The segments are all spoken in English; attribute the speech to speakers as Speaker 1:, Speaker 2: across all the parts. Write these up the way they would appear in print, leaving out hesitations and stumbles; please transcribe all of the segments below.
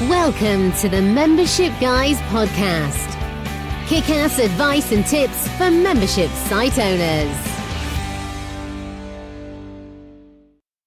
Speaker 1: Welcome to the Membership Guys podcast. Kick-ass advice and tips for membership site owners.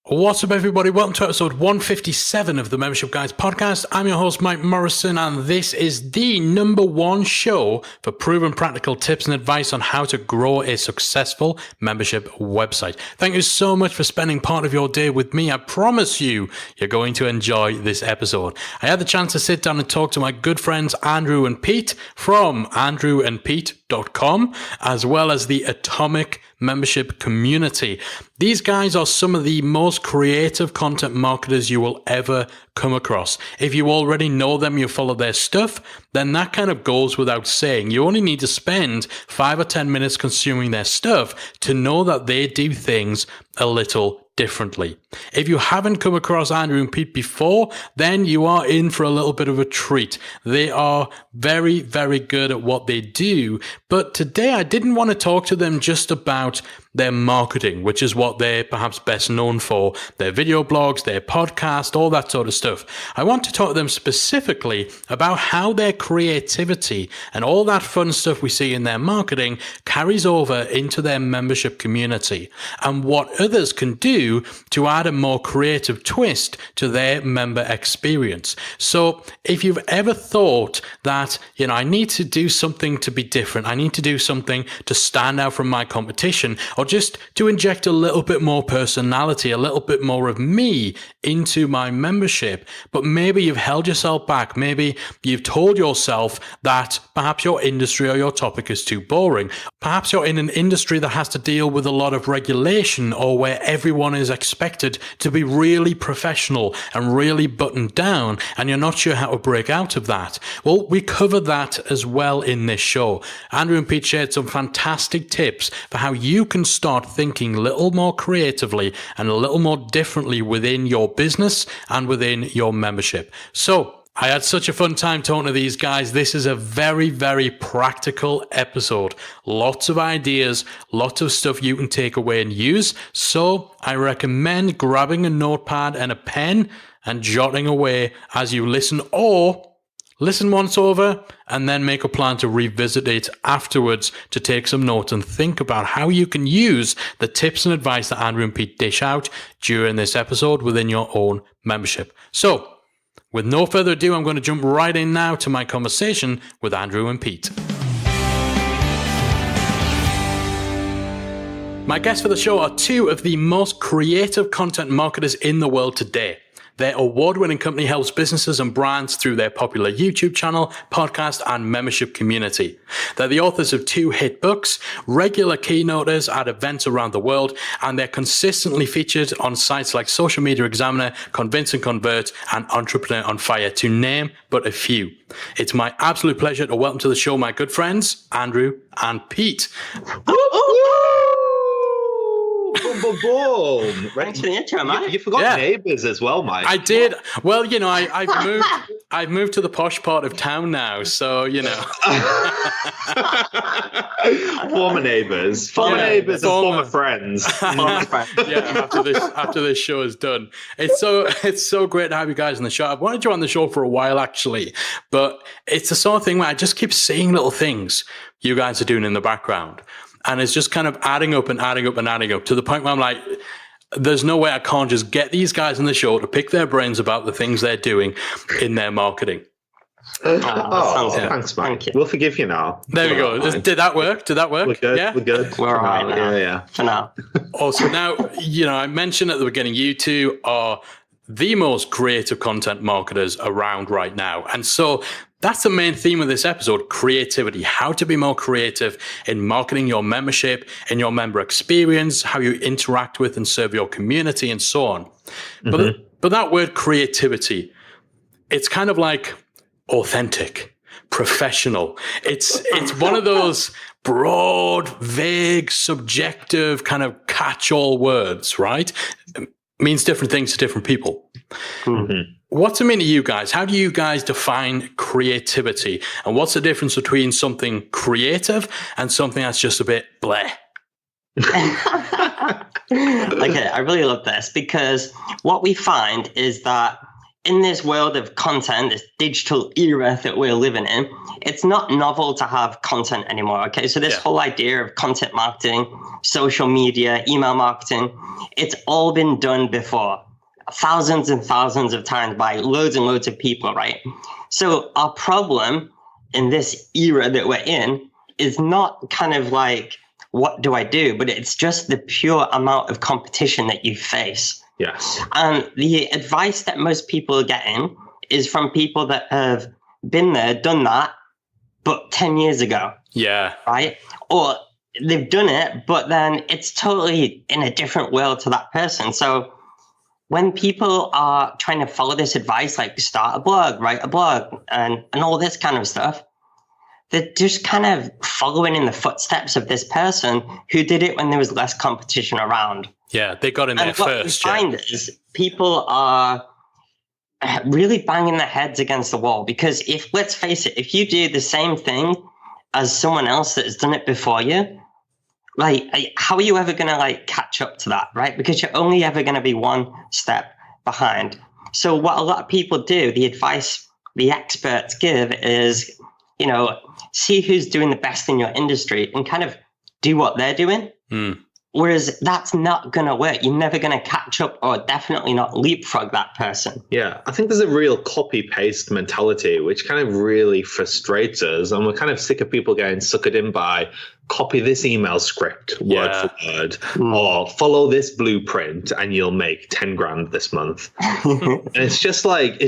Speaker 2: What's up, everybody? Welcome to episode 157 of the Membership Guys podcast. I'm your host, Mike Morrison, and this is the #1 show for proven practical tips and advice on how to grow a successful membership website. Thank you so much for spending part of your day with me. I promise you're going to enjoy this episode. I had the chance to sit down and talk to my good friends Andrew and Pete from andrewandpete.com, as well as the Atomic Membership Community. These guys are some of the most creative content marketers you will ever come across. If you already know them, you follow their stuff, then that kind of goes without saying. You only need to spend 5 or 10 minutes consuming their stuff to know that they do things a little differently. If you haven't come across Andrew and Pete before, then you are in for a little bit of a treat. They are very, very good at what they do. But today I didn't want to talk to them just about their marketing, which is what they're perhaps best known for, their video blogs, their podcast, all that sort of stuff. I want to talk to them specifically about how their creativity and all that fun stuff we see in their marketing carries over into their membership community, and what others can do to add a more creative twist to their member experience. So if you've ever thought that, I need to do something to be different, I need to do something to stand out from my competition, or just to inject a little bit more personality, a little bit more of me into my membership, but maybe you've held yourself back, maybe you've told yourself that perhaps your industry or your topic is too boring, perhaps you're in an industry that has to deal with a lot of regulation, or where everyone is expected to be really professional and really buttoned down, and you're not sure how to break out of that. Well, we cover that as well in this show. Andrew and Pete shared some fantastic tips for how you can start thinking a little more creatively and a little more differently within your business and within your membership. So I had such a fun time talking to these guys. This is a very, very practical episode. Lots of ideas, lots of stuff you can take away and use. So I recommend grabbing a notepad and a pen and jotting away as you listen, or listen once over and then make a plan to revisit it afterwards to take some notes and think about how you can use the tips and advice that Andrew and Pete dish out during this episode within your own membership. So, with no further ado, I'm going to jump right in now to my conversation with Andrew and Pete. My guests for the show are two of the most creative content marketers in the world today. Their award-winning company helps businesses and brands through their popular YouTube channel, podcast, and membership community. They're the authors of 2 hit books, regular keynoters at events around the world, and they're consistently featured on sites like Social Media Examiner, Convince and Convert, and Entrepreneur on Fire, to name but a few. It's my absolute pleasure to welcome to the show my good friends, Andrew and Pete.
Speaker 3: Boom, boom, boom.
Speaker 4: Thanks for the intro, Mike.
Speaker 3: You forgot neighbours as well, Mike.
Speaker 2: I did. Well, I've moved to the posh part of town now, so,
Speaker 3: Former neighbours. Former neighbours and former friends.
Speaker 2: Yeah, after this show is done. It's so great to have you guys on the show. I've wanted you on the show for a while, actually, but it's the sort of thing where I just keep seeing little things you guys are doing in the background. And it's just kind of adding up and adding up and adding up to the point where I'm like, there's no way I can't just get these guys on the show to pick their brains about the things they're doing in their marketing.
Speaker 3: Thanks, Mike. We'll forgive you now.
Speaker 2: There we go. Did that work?
Speaker 3: We're good.
Speaker 2: Yeah?
Speaker 3: We're good.
Speaker 4: We're all right now.
Speaker 3: Yeah.
Speaker 4: For now.
Speaker 2: Also, now, I mentioned at the beginning, you two are the most creative content marketers around right now. And so that's the main theme of this episode, creativity, how to be more creative in marketing your membership, in your member experience, how you interact with and serve your community, and so on. Mm-hmm. But that word creativity, it's kind of like authentic, professional. It's one of those broad, vague, subjective kind of catch-all words, right? Means different things to different people. Mm-hmm. What's it mean to you guys? How do you guys define creativity? And what's the difference between something creative and something that's just a bit bleh?
Speaker 4: Okay, I really love this because what we find is that in this world of content, this digital era that we're living in, it's not novel to have content anymore. Okay, so this whole idea of content marketing, social media, email marketing, it's all been done before, thousands and thousands of times by loads and loads of people, right? So our problem in this era that we're in is not kind of like, what do I do? But it's just the pure amount of competition that you face.
Speaker 3: Yes.
Speaker 4: And the advice that most people are getting is from people that have been there, done that, but 10 years ago.
Speaker 2: Yeah.
Speaker 4: Right? Or they've done it, but then it's totally in a different world to that person. So when people are trying to follow this advice, like start a blog, write a blog, and all this kind of stuff, they're just kind of following in the footsteps of this person who did it when there was less competition around.
Speaker 2: Yeah, they got in there first.
Speaker 4: What we find is people are really banging their heads against the wall, because let's face it, if you do the same thing as someone else that has done it before you, like, how are you ever going to like catch up to that, right? Because you're only ever going to be one step behind. So what a lot of people do, the advice the experts give is, you know, see who's doing the best in your industry and kind of do what they're doing. Whereas that's not going to work. You're never going to catch up, or definitely not leapfrog that person.
Speaker 3: Yeah, I think there's a real copy-paste mentality, which kind of really frustrates us. And we're kind of sick of people getting suckered in by copy this email script word for word, or follow this blueprint and you'll make 10 grand this month. And it's just like,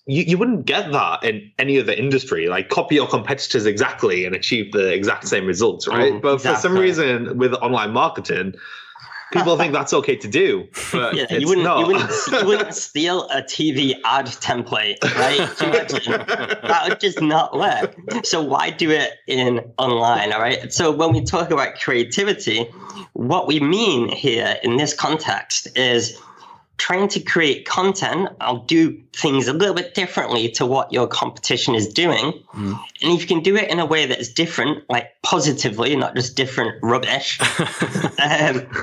Speaker 3: you wouldn't get that in any other industry. Like, copy your competitors exactly and achieve the exact same results, right? But for some reason with online marketing, people think that's okay to do, but
Speaker 4: you wouldn't steal a TV ad template, right? Do you imagine? That would just not work. So why do it in online? All right. So when we talk about creativity, what we mean here in this context is trying to create content. I'll do things a little bit differently to what your competition is doing. And if you can do it in a way that's different, like positively, not just different rubbish,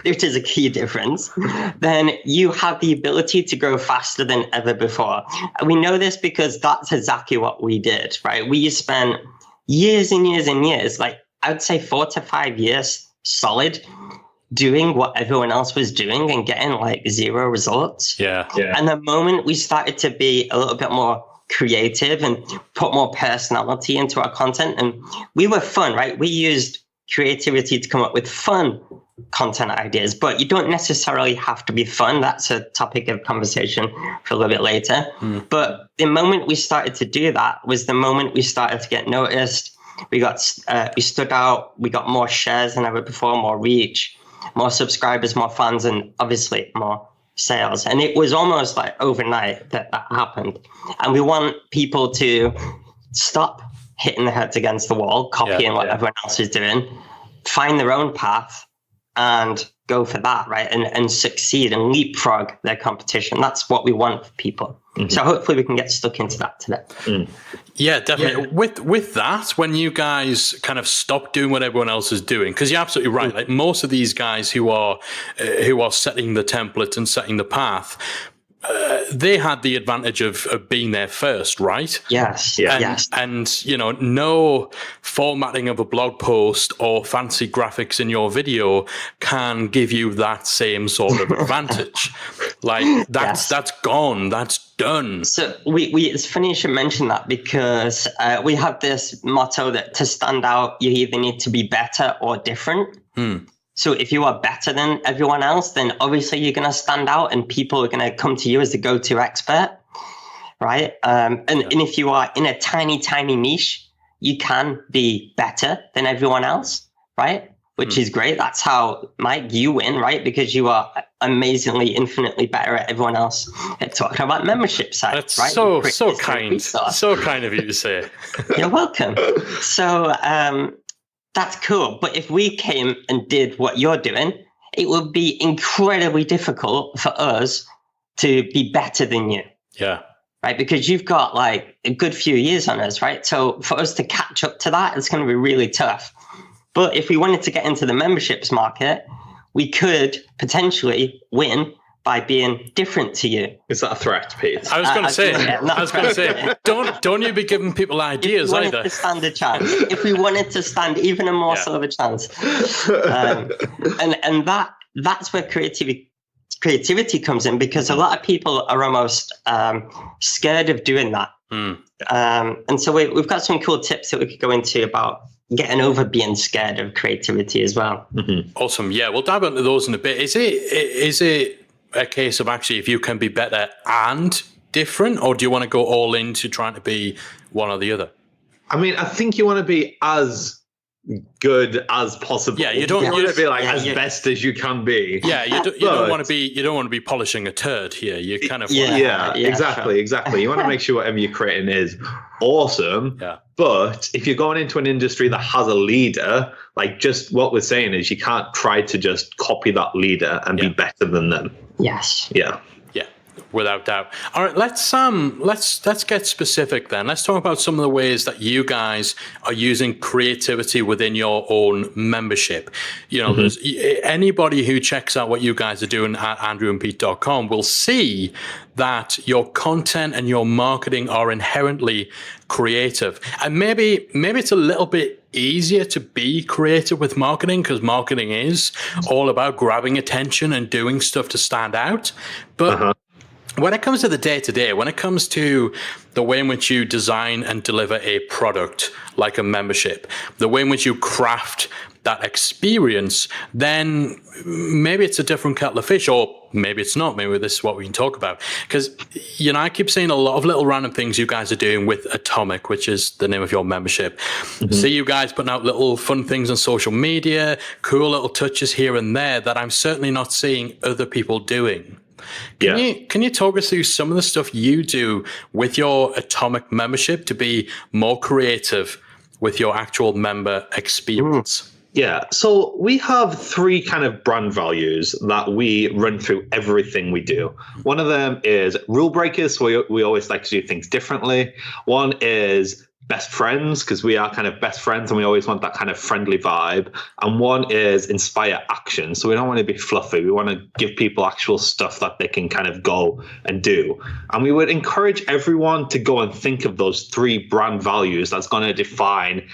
Speaker 4: which is a key difference, then you have the ability to grow faster than ever before. And we know this because that's exactly what we did, right? We spent years and years and years, like I would say 4 to 5 years solid, doing what everyone else was doing and getting like 0 results.
Speaker 2: Yeah.
Speaker 4: And the moment we started to be a little bit more creative and put more personality into our content, and we were fun, right? We used creativity to come up with fun content ideas, but you don't necessarily have to be fun. That's a topic of conversation for a little bit later. But the moment we started to do that was the moment we started to get noticed. We stood out, we got more shares than ever before, more reach, more subscribers, more fans, and obviously more sales. And it was almost like overnight that happened. And we want people to stop hitting their heads against the wall, copying what everyone else is doing, find their own path and go for that, right? And succeed and leapfrog their competition. That's what we want for people. So hopefully we can get stuck into that today.
Speaker 2: Yeah, definitely. Yeah. With that, when you guys kind of stop doing what everyone else is doing, because you're absolutely right. Like most of these guys who are setting the template and setting the path, they had the advantage of being there first, right?
Speaker 4: Yes.
Speaker 2: And you know, no formatting of a blog post or fancy graphics in your video can give you that same sort of advantage. Like that's gone. That's done. So
Speaker 4: it's funny you should mention that, because we have this motto that to stand out, you either need to be better or different. So if you are better than everyone else, then obviously you're going to stand out and people are going to come to you as the go-to expert, right? And if you are in a tiny, tiny niche, you can be better than everyone else, right? Which is great. That's how, Mike, you win, right? Because you are amazingly, infinitely better at everyone else at talking about membership sites,
Speaker 2: That's
Speaker 4: right?
Speaker 2: So kind. So kind of you to say.
Speaker 4: You're welcome. So, that's cool. But if we came and did what you're doing, it would be incredibly difficult for us to be better than you.
Speaker 2: Yeah.
Speaker 4: Right? Because you've got like a good few years on us, right? So for us to catch up to that, it's going to be really tough. But if we wanted to get into the memberships market, we could potentially win by being different to you.
Speaker 3: Is that a threat, Pete?
Speaker 2: I was going to say, don't you be giving people ideas either.
Speaker 4: To stand a chance, if we wanted to stand even a morsel of a chance, and that's where creativity comes in, because a lot of people are almost scared of doing that. And so we've got some cool tips that we could go into about getting over being scared of creativity as well.
Speaker 2: Awesome. Yeah, we'll dive into those in a bit. Is it a case of actually if you can be better and different, or do you want to go all into trying to be one or the other?
Speaker 3: I mean, I think you want to be as good as possible.
Speaker 2: Yeah, you don't
Speaker 3: want to be like as best as you can be.
Speaker 2: Yeah, you don't want to be polishing a turd here. You kind of
Speaker 3: exactly. You want to make sure whatever you're creating is awesome.
Speaker 2: Yeah.
Speaker 3: But if you're going into an industry that has a leader, like just what we're saying is you can't try to just copy that leader and be better than them.
Speaker 4: Yes.
Speaker 3: Yeah.
Speaker 2: Without doubt. All right, let's get specific then. Let's talk about some of the ways that you guys are using creativity within your own membership. You know, there's anybody who checks out what you guys are doing at andrewandpete.com will see that your content and your marketing are inherently creative. And maybe it's a little bit easier to be creative with marketing because marketing is all about grabbing attention and doing stuff to stand out. But when it comes to the day-to-day, when it comes to the way in which you design and deliver a product like a membership, the way in which you craft that experience, then maybe it's a different kettle of fish, or maybe it's not. Maybe this is what we can talk about. Because, you know, I keep seeing a lot of little random things you guys are doing with Atomic, which is the name of your membership. See you guys putting out little fun things on social media, cool little touches here and there that I'm certainly not seeing other people doing. Can you talk us through some of the stuff you do with your Atomic membership to be more creative with your actual member experience?
Speaker 3: Yeah, so we have 3 kind of brand values that we run through everything we do. One of them is rule breakers, so we always like to do things differently. One is best friends, because we are kind of best friends and we always want that kind of friendly vibe. And one is inspire action. So we don't want to be fluffy. We want to give people actual stuff that they can kind of go and do. And we would encourage everyone to go and think of those 3 brand values that's going to define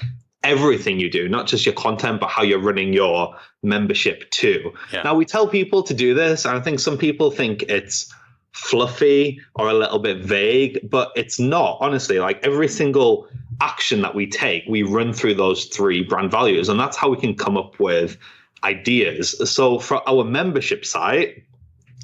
Speaker 3: everything you do, not just your content, but how you're running your membership too. Now, we tell people to do this, and I think some people think it's fluffy or a little bit vague, but it's not. Honestly, like every single action that we take, we run through those 3 brand values, and that's how we can come up with ideas. So for our membership site,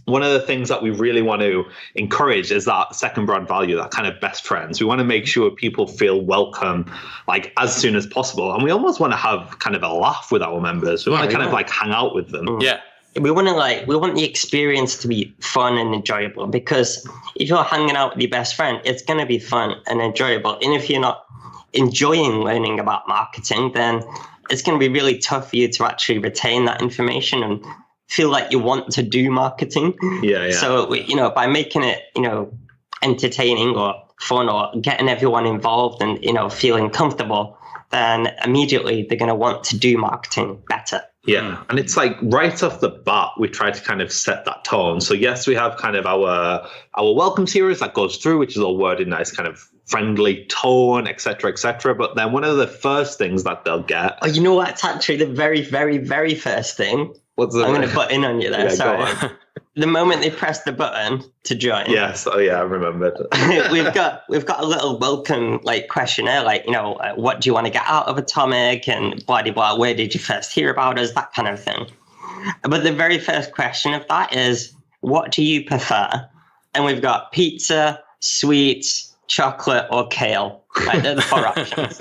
Speaker 3: one of the things that we really want to encourage is that second brand value, that kind of best friends. We want to make sure people feel welcome like as soon as possible. And we almost want to have kind of a laugh with our members. We want to kind of like hang out with them.
Speaker 2: Yeah.
Speaker 4: We want the experience to be fun and enjoyable, because if you're hanging out with your best friend, it's going to be fun and enjoyable. And if you're not enjoying learning about marketing, then it's going to be really tough for you to actually retain that information and feel like you want to do marketing.
Speaker 3: Yeah.
Speaker 4: So, by making it, entertaining or fun or getting everyone involved and, feeling comfortable, then immediately they're going to want to do marketing better.
Speaker 3: Yeah. And it's like right off the bat, we try to kind of set that tone. So yes, we have kind of our welcome series that goes through, which is all worded nice, kind of friendly tone, et cetera, et cetera. But then one of the first things that they'll get.
Speaker 4: Oh, you know what? It's actually the very, very, very first thing. I'm going to butt in on you there.
Speaker 3: Yeah,
Speaker 4: sorry. The moment they press the button to join.
Speaker 3: Yes. Oh, yeah. I remembered.
Speaker 4: we've got a little welcome questionnaire, what do you want to get out of Atomic and blah, blah, blah. Where did you first hear about us? That kind of thing. But the very first question of that is, what do you prefer? And we've got pizza, sweets, chocolate, or kale. Right, they're the 4 options.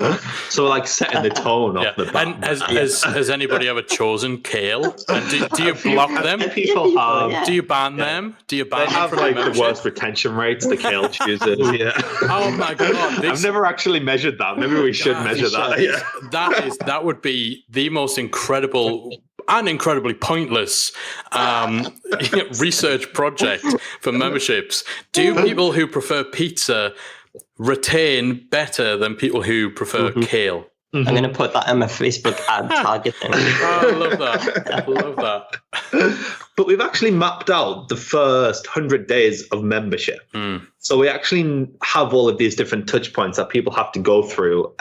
Speaker 3: So like setting the tone off the bat.
Speaker 2: And has anybody ever chosen kale? And do you block them?
Speaker 3: People have.
Speaker 2: Do you ban them? Do you ban
Speaker 3: they
Speaker 2: them
Speaker 3: have
Speaker 2: from
Speaker 3: like
Speaker 2: membership?
Speaker 3: the worst retention rates, the kale choosers. Yeah.
Speaker 2: Oh my god!
Speaker 3: I've never actually measured that. Maybe we should measure that. Yeah.
Speaker 2: That would be the most incredible and incredibly pointless research project for memberships. Do people who prefer pizza retain better than people who prefer kale?
Speaker 4: I'm going to put that in my Facebook ad targeting.
Speaker 2: Oh, I love that. I love that.
Speaker 3: But we've actually mapped out the first 100 days of membership. So we actually have all of these different touch points that people have to go through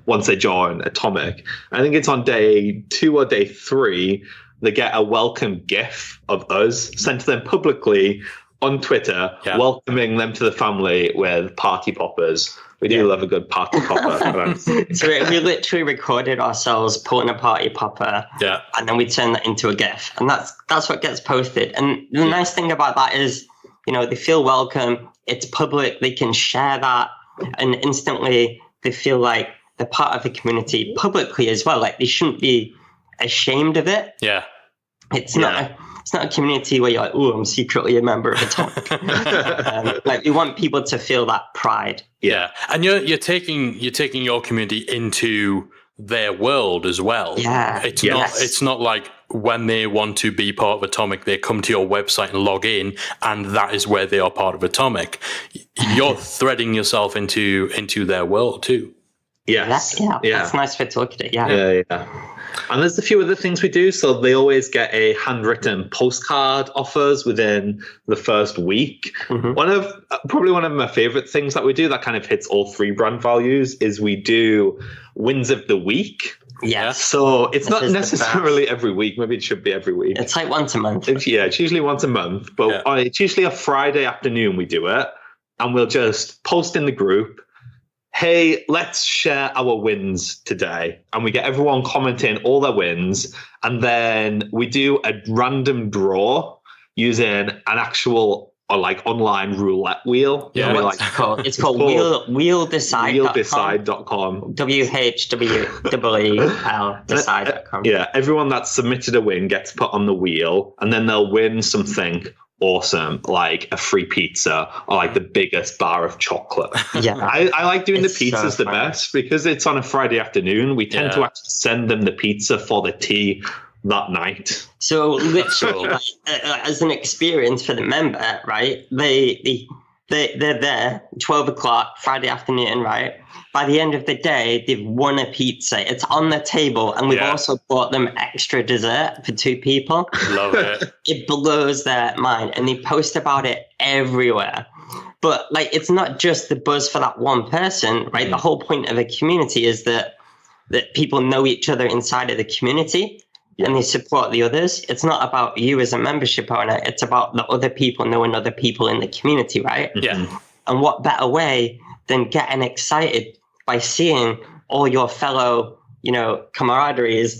Speaker 3: once they join Atomic. I think it's on day 2 or day 3, they get a welcome GIF of us sent to them publicly on Twitter, welcoming them to the family with party poppers. We do love a good party popper.
Speaker 4: So we literally recorded ourselves pulling a party popper, and then we turn that into a GIF, and that's what gets posted. And the nice thing about that is, they feel welcome. It's public. They can share that, and instantly they feel like they're part of the community publicly as well. Like they shouldn't be ashamed of it.
Speaker 2: Yeah,
Speaker 4: it's not. It's not a community where you're like, oh, I'm secretly a member of Atomic. Like we want people to feel that pride.
Speaker 2: Yeah, and you're taking your community into their world as well.
Speaker 4: Yeah,
Speaker 2: it's not like when they want to be part of Atomic, they come to your website and log in, and that is where they are part of Atomic. You're threading yourself into their world too.
Speaker 3: Yes.
Speaker 4: That's a nice way to look at it.
Speaker 3: Yeah. And there's a few other things we do. So they always get a handwritten postcard offers within the first week. One of my favorite things that we do that kind of hits all 3 brand values is we do wins of the week.
Speaker 4: Yeah.
Speaker 3: So it's not necessarily every week. Maybe it should be every week.
Speaker 4: It's like once a month.
Speaker 3: It's usually once a month. But it's usually a Friday afternoon we do it. And we'll just post in the group, hey, let's share our wins today. And we get everyone commenting all their wins. And then we do a random draw using an actual online roulette wheel.
Speaker 4: Yeah, it's called wheeldecide.com.
Speaker 3: Wheeldecide.com.
Speaker 4: WHWEL decide.com.
Speaker 3: Yeah, everyone that's submitted a win gets put on the wheel, and then they'll win something awesome, like a free pizza or like the biggest bar of chocolate. I like doing the pizzas the best because it's on a Friday afternoon. We tend to actually send them the pizza for the tea that night.
Speaker 4: So literally, as an experience for the member, right? They're there 12 o'clock Friday afternoon, right? By the end of the day, they've won a pizza. It's on the table, and we've also bought them extra dessert for 2 people.
Speaker 2: Love it.
Speaker 4: It blows their mind, and they post about it everywhere. But it's not just the buzz for that one person, right? The whole point of a community is that people know each other inside of the community. And they support the others. It's not about you as a membership owner. It's about the other people knowing other people in the community, right?
Speaker 2: Yeah.
Speaker 4: And what better way than getting excited by seeing all your fellow, camaraderies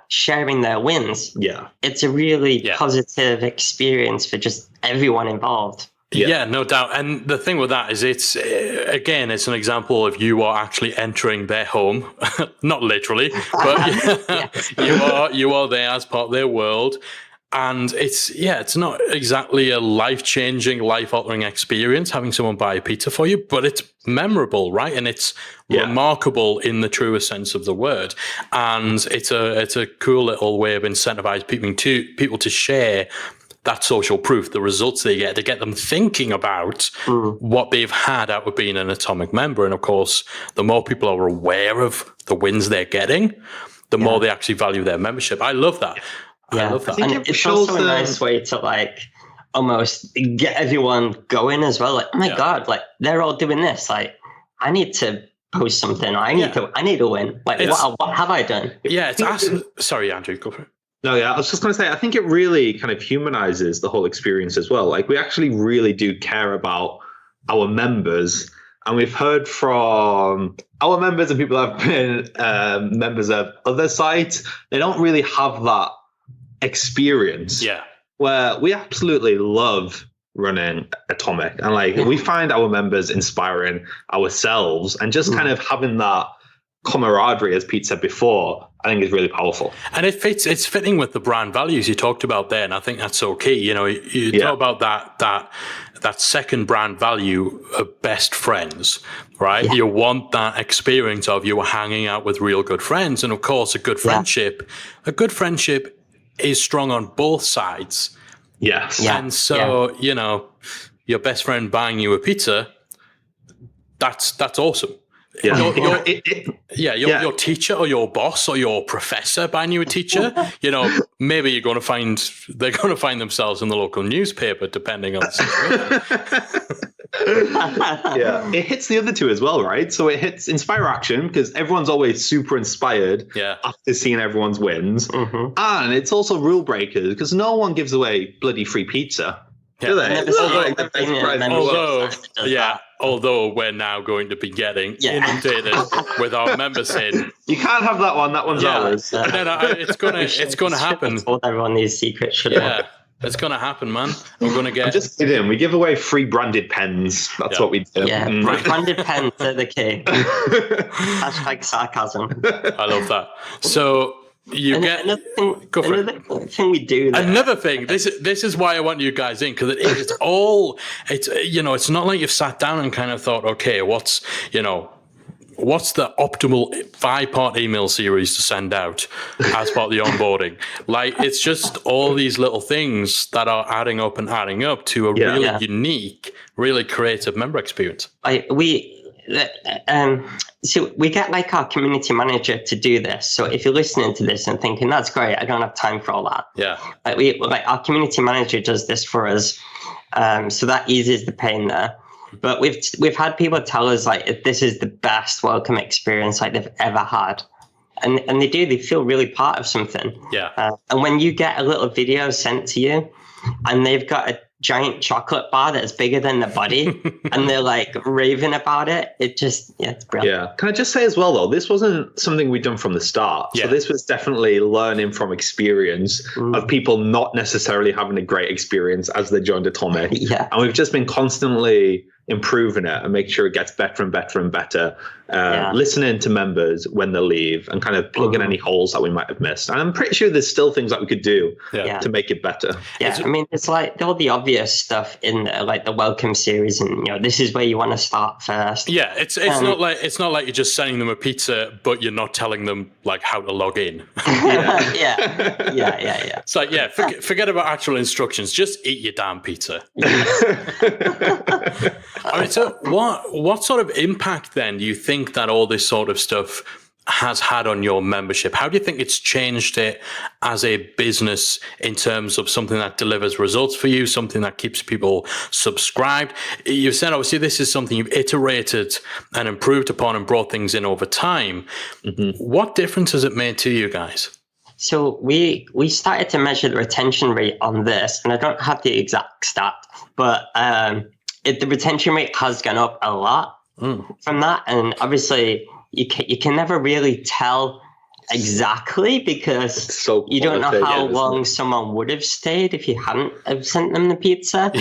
Speaker 4: sharing their wins.
Speaker 3: Yeah.
Speaker 4: It's a really positive experience for just everyone involved.
Speaker 2: Yeah, no doubt. And the thing with that is it's an example of you are actually entering their home, not literally, but you are there as part of their world. And it's not exactly a life-changing, life-altering experience having someone buy a pizza for you, but it's memorable, right? And it's remarkable in the truest sense of the word. And it's a cool little way of incentivizing people to share that social proof, the results they get, to get them thinking about what they've had out of being an Atomic member. And of course, the more people are aware of the wins they're getting, the more they actually value their membership. I love that. I love that.
Speaker 4: And it's also a nice way to almost get everyone going as well. Like, oh my God, they're all doing this. I need to post something. I need to win. What have I done?
Speaker 2: Yeah, sorry, Andrew, go for it.
Speaker 3: No, I was just going to say, I think it really kind of humanizes the whole experience as well. We actually really do care about our members. And we've heard from our members and people that have been members of other sites. They don't really have that experience.
Speaker 2: Yeah.
Speaker 3: Where we absolutely love running Atomic. And we find our members inspiring ourselves, and just kind of having that camaraderie, as Pete said before, I think is really powerful.
Speaker 2: And it's fitting with the brand values you talked about there, and I think that's so key. You talk about that second brand value of best friends, right? You want that experience of you hanging out with real good friends. And of course, a good friendship is strong on both sides.
Speaker 3: Yes.
Speaker 2: And so, your best friend buying you a pizza, that's awesome. Your teacher or your boss or your professor buying you a teacher, maybe they're going to find themselves in the local newspaper, depending on the situation.
Speaker 3: Yeah, it hits the other two as well, right? So it hits Inspire Action because everyone's always super inspired after seeing everyone's wins. And it's also Rule Breakers because no one gives away bloody free pizza. Do they?
Speaker 2: Although we're now going to be getting inundated with our members saying,
Speaker 3: you can't have that one. That one's ours.
Speaker 2: No, it's gonna happen.
Speaker 4: Told everyone these secrets.
Speaker 2: It's gonna happen, man. We're gonna get.
Speaker 3: I'm just kidding. We give away free branded pens. That's what we do.
Speaker 4: Yeah, branded pens are the key. Hashtag sarcasm.
Speaker 2: I love that. So. Another
Speaker 4: thing we do there.
Speaker 2: Another thing. This is why I want you guys in, because it's not like you've sat down and kind of thought, okay, what's the optimal 5-part email series to send out as part of the onboarding? Like, it's just all these little things that are adding up to a really unique, really creative member experience.
Speaker 4: So we get like our community manager to do this. So if you're listening to this and thinking that's great, I don't have time for all that.
Speaker 2: Yeah.
Speaker 4: Our community manager does this for us. So that eases the pain there. But we've had people tell us like this is the best welcome experience like they've ever had. And they feel really part of something.
Speaker 2: Yeah.
Speaker 4: And when you get a little video sent to you and they've got a giant chocolate bar that's bigger than the body and they're like raving about it, it's brilliant.
Speaker 3: Yeah. Can I just say as well though, this wasn't something we'd done from the start. So this was definitely learning from experience of people not necessarily having a great experience as they joined Atomic. And we've just been constantly improving it and make sure it gets better and better and better. Listening to members when they leave and kind of plugging any holes that we might have missed. And I'm pretty sure there's still things that we could do to make it better.
Speaker 4: Yeah, I mean, it's like all the obvious stuff in like the welcome series, and this is where you want to start first.
Speaker 2: Yeah, it's not like you're just sending them a pizza, but you're not telling them like how to log in.
Speaker 4: Yeah.
Speaker 2: It's like forget about actual instructions. Just eat your damn pizza. I mean, so what sort of impact then do you think that all this sort of stuff has had on your membership? How do you think it's changed it as a business in terms of something that delivers results for you, something that keeps people subscribed? You've said, obviously, this is something you've iterated and improved upon and brought things in over time. What difference has it made to you guys?
Speaker 4: So we started to measure the retention rate on this, and I don't have the exact stat, but the retention rate has gone up a lot from that. And obviously, you can never really tell exactly because you don't know how long someone would have stayed if you hadn't have sent them the pizza,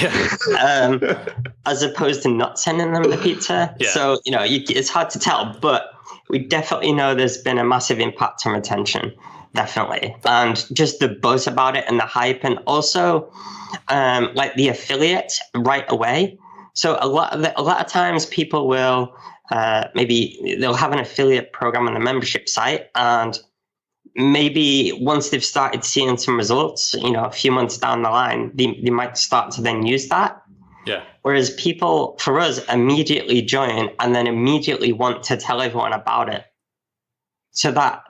Speaker 4: as opposed to not sending them the pizza. So, it's hard to tell, but we definitely know there's been a massive impact on retention, definitely. And just the buzz about it and the hype, and also like the affiliates right away. So a lot of times people will maybe they'll have an affiliate program on the membership site, and maybe once they've started seeing some results, a few months down the line, they might start to then use that.
Speaker 2: Yeah.
Speaker 4: Whereas people, for us, immediately join and then immediately want to tell everyone about it. So that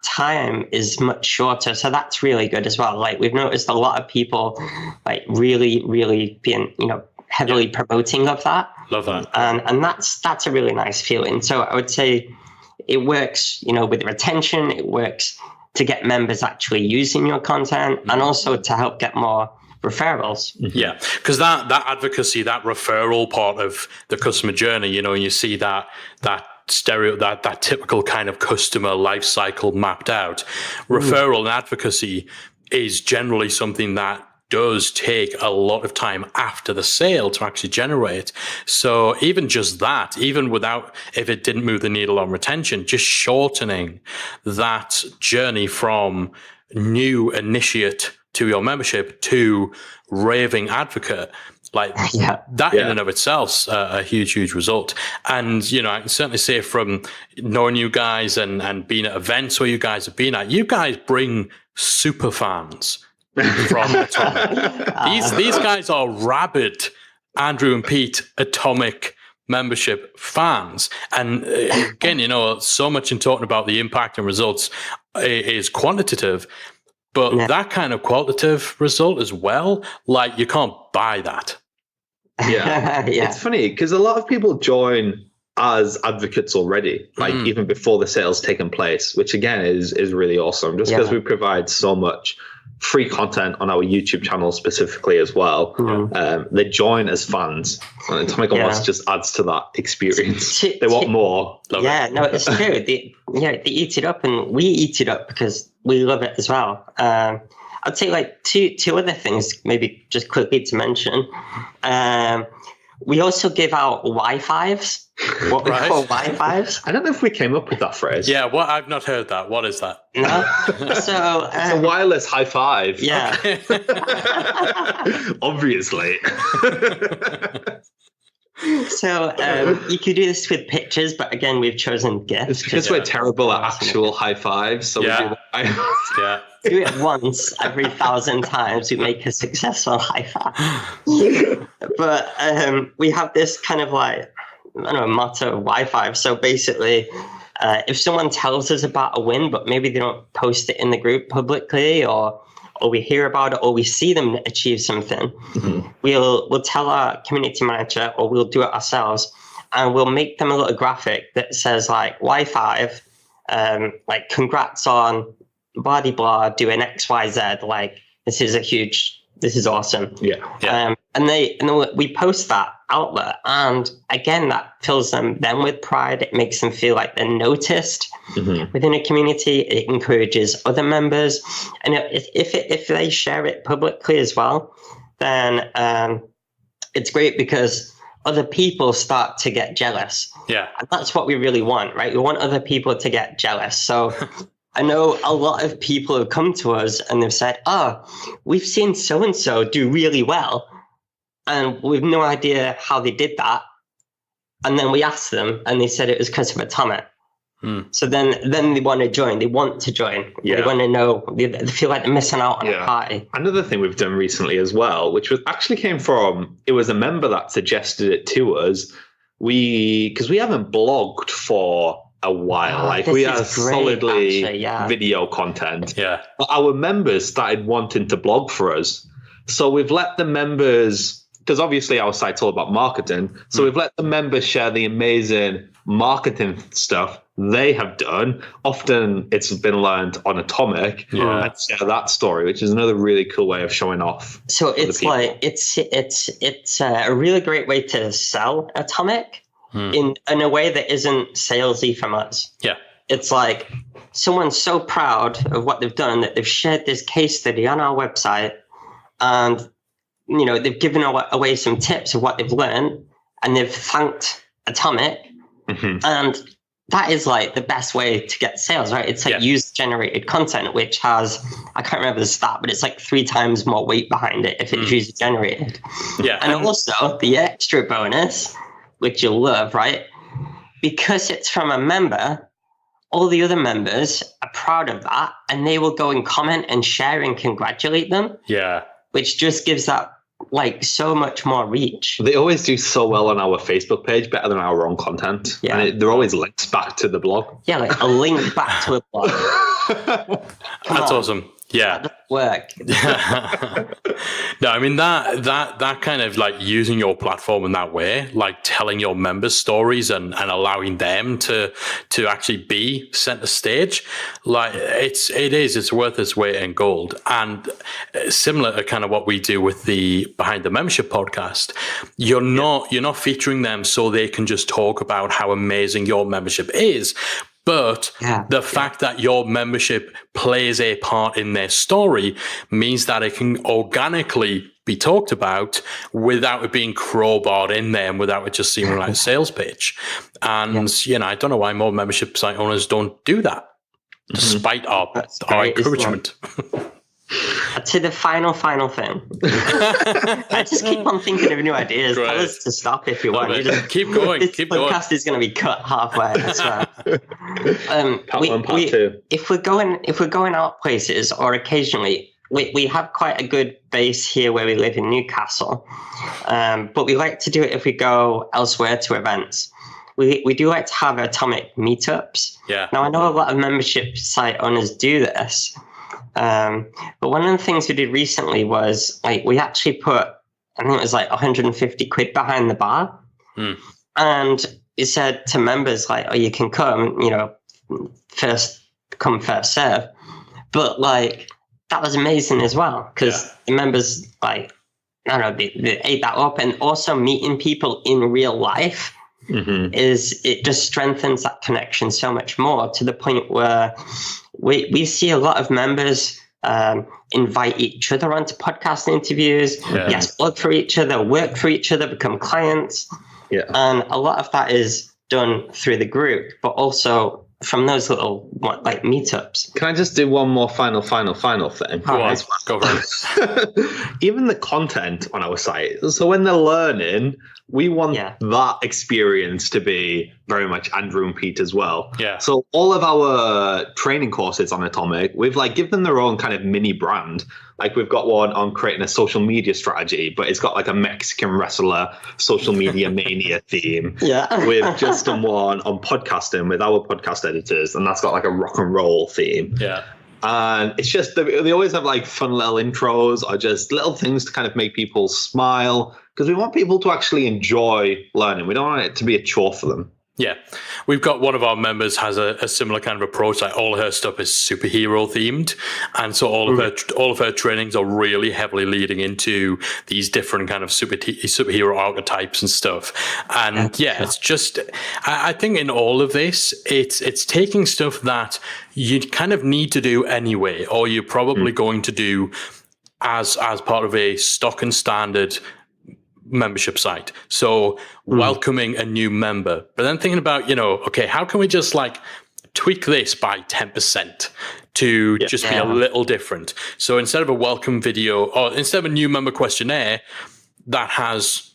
Speaker 4: time is much shorter. So that's really good as well. Like, we've noticed a lot of people like really, really being, heavily promoting of that.
Speaker 2: Love that.
Speaker 4: And that's a really nice feeling. So I would say it works, with retention, it works to get members actually using your content, and also to help get more referrals.
Speaker 2: Yeah, because that advocacy, that referral part of the customer journey, and you see that typical kind of customer life cycle mapped out. Referral and advocacy is generally something that does take a lot of time after the sale to actually generate. So even just that, even if it didn't move the needle on retention, just shortening that journey from new initiate to your membership to raving advocate, like that in and of itself, a huge result. And, I can certainly say from knowing you guys and being at events where you guys have been at, you guys bring super fans from Atomic. These guys are rabid Andrew and Pete Atomic membership fans. And again, so much in talking about the impact and results is quantitative, but that kind of qualitative result as well, like you can't buy that.
Speaker 3: Yeah. It's funny because a lot of people join as advocates already, like even before the sale's taken place, which again is really awesome, just because we provide so much free content on our YouTube channel specifically as well. They join as fans, and Atomic almost just adds to that experience. They want more.
Speaker 4: It's true. They eat it up, and we eat it up because we love it as well. I'd say like two other things, maybe just quickly to mention. We also give out Wi-Fives. What we call Wi-Fives.
Speaker 3: I don't know if we came up with that phrase.
Speaker 2: Yeah, I've not heard that. What is that?
Speaker 4: No. So
Speaker 3: it's a wireless high five.
Speaker 4: Yeah.
Speaker 3: Okay. Obviously.
Speaker 4: So you could do this with pictures, but again, we've chosen GIFs.
Speaker 3: It's because we're terrible at actual high fives, so we do that.
Speaker 4: Do it once every 1,000 times, we make a successful high five. But we have this kind of like, motto of Wi-Fi. So basically, if someone tells us about a win, but maybe they don't post it in the group publicly, or we hear about it, or we see them achieve something, we'll tell our community manager, or we'll do it ourselves, and we'll make them a little graphic that says like Y5, like congrats on blah de blah doing XYZ, like this is awesome. And then we post that out there, and again that fills them then with pride. It makes them feel like they're noticed within a community. It encourages other members, and if they share it publicly as well, then it's great because other people start to get jealous. And that's what we really want, right? We want other people to get jealous. So I know a lot of people have come to us and they've said, we've seen so-and-so do really well, and we've no idea how they did that. And then we asked them and they said it was because of Atomic. So then they want to join. They want to join. They want to know. They feel like they're missing out on a party.
Speaker 3: Another thing we've done recently as well, which came from, it was a member that suggested it to us. Because we haven't blogged for a while. We are solidly video content. But our members started wanting to blog for us. So we've let the members, because obviously our site's all about marketing. So we've let the members share the amazing marketing stuff they have done. Often it's been learned on Atomic and share that story, which is another really cool way of showing off.
Speaker 4: So it's like, it's a really great way to sell Atomic. In a way that isn't salesy from us. It's like someone's so proud of what they've done that they've shared this case study on our website, and they've given away some tips of what they've learned, and they've thanked Atomic, and that is like the best way to get sales, right? It's like user-generated content, which has, I can't remember the stat, but it's like 3 times more weight behind it if it's user-generated. And also the extra bonus, which you'll love, right? Because it's from a member, all the other members are proud of that, and they will go and comment and share and congratulate them. Which just gives that like so much more reach.
Speaker 3: They always do so well on our Facebook page, better than our own content. And they're always links back to the blog.
Speaker 4: Like a link back to a blog.
Speaker 2: That's awesome.
Speaker 4: That doesn't work.
Speaker 2: No, I mean that kind of like using your platform in that way, like telling your members stories and allowing them to actually be center stage, like it's worth its weight in gold. And similar to kind of what we do with the Behind the Membership podcast, you're not featuring them so they can just talk about how amazing your membership is. But the fact that your membership plays a part in their story means that it can organically be talked about without it being crowbarred in there and without it just seeming like a sales pitch. And, I don't know why more membership site owners don't do that, despite our encouragement.
Speaker 4: I'd say the final thing. I just keep on thinking of new ideas. Tell us to stop if you want. You just,
Speaker 2: keep going.
Speaker 4: This podcast is going to be cut halfway. I swear.
Speaker 3: Part 1, part 2.
Speaker 4: If we're going out places, or occasionally, we have quite a good base here where we live in Newcastle, but we like to do it if we go elsewhere to events. We do like to have atomic meetups.
Speaker 2: Yeah.
Speaker 4: Now, I know a lot of membership site owners do this, but one of the things we did recently was like we actually put, I think it was like 150 quid behind the bar. And it said to members like, oh, you can come, you know, first come, first serve. But like, that was amazing as well, because the members, like, I don't know, they ate that up. And also meeting people in real life it just strengthens that connection so much more, to the point where we see a lot of members invite each other onto podcast interviews, blog for each other, work for each other, become clients. And a lot of that is done through the group, but also from those little like meetups.
Speaker 3: Can I just do one more final thing?
Speaker 2: Go for it.
Speaker 3: Even the content on our site. So when they're learning, we want that experience to be very much Andrew and Pete as well.
Speaker 2: Yeah.
Speaker 3: So all of our training courses on Atomic, we've like given them their own kind of mini brand. Like we've got one on creating a social media strategy, but it's got like a Mexican wrestler social media mania theme. We've just done one on podcasting with our podcast editors, and that's got like a rock and roll theme. And it's just, they always have like fun little intros or just little things to kind of make people smile, because we want people to actually enjoy learning. We don't want it to be a chore for them.
Speaker 2: Yeah, we've got one of our members has a similar kind of approach. Like all of her stuff is superhero themed, and so all of her trainings are really heavily leading into these different kind of superhero archetypes and stuff. And it's just, I think in all of this, it's taking stuff that you kind of need to do anyway, or you're probably going to do as part of a stock and standard membership site. So welcoming a new member, but then thinking about, okay, how can we just like tweak this by 10% to just be a little different? So instead of a welcome video, or instead of a new member questionnaire that has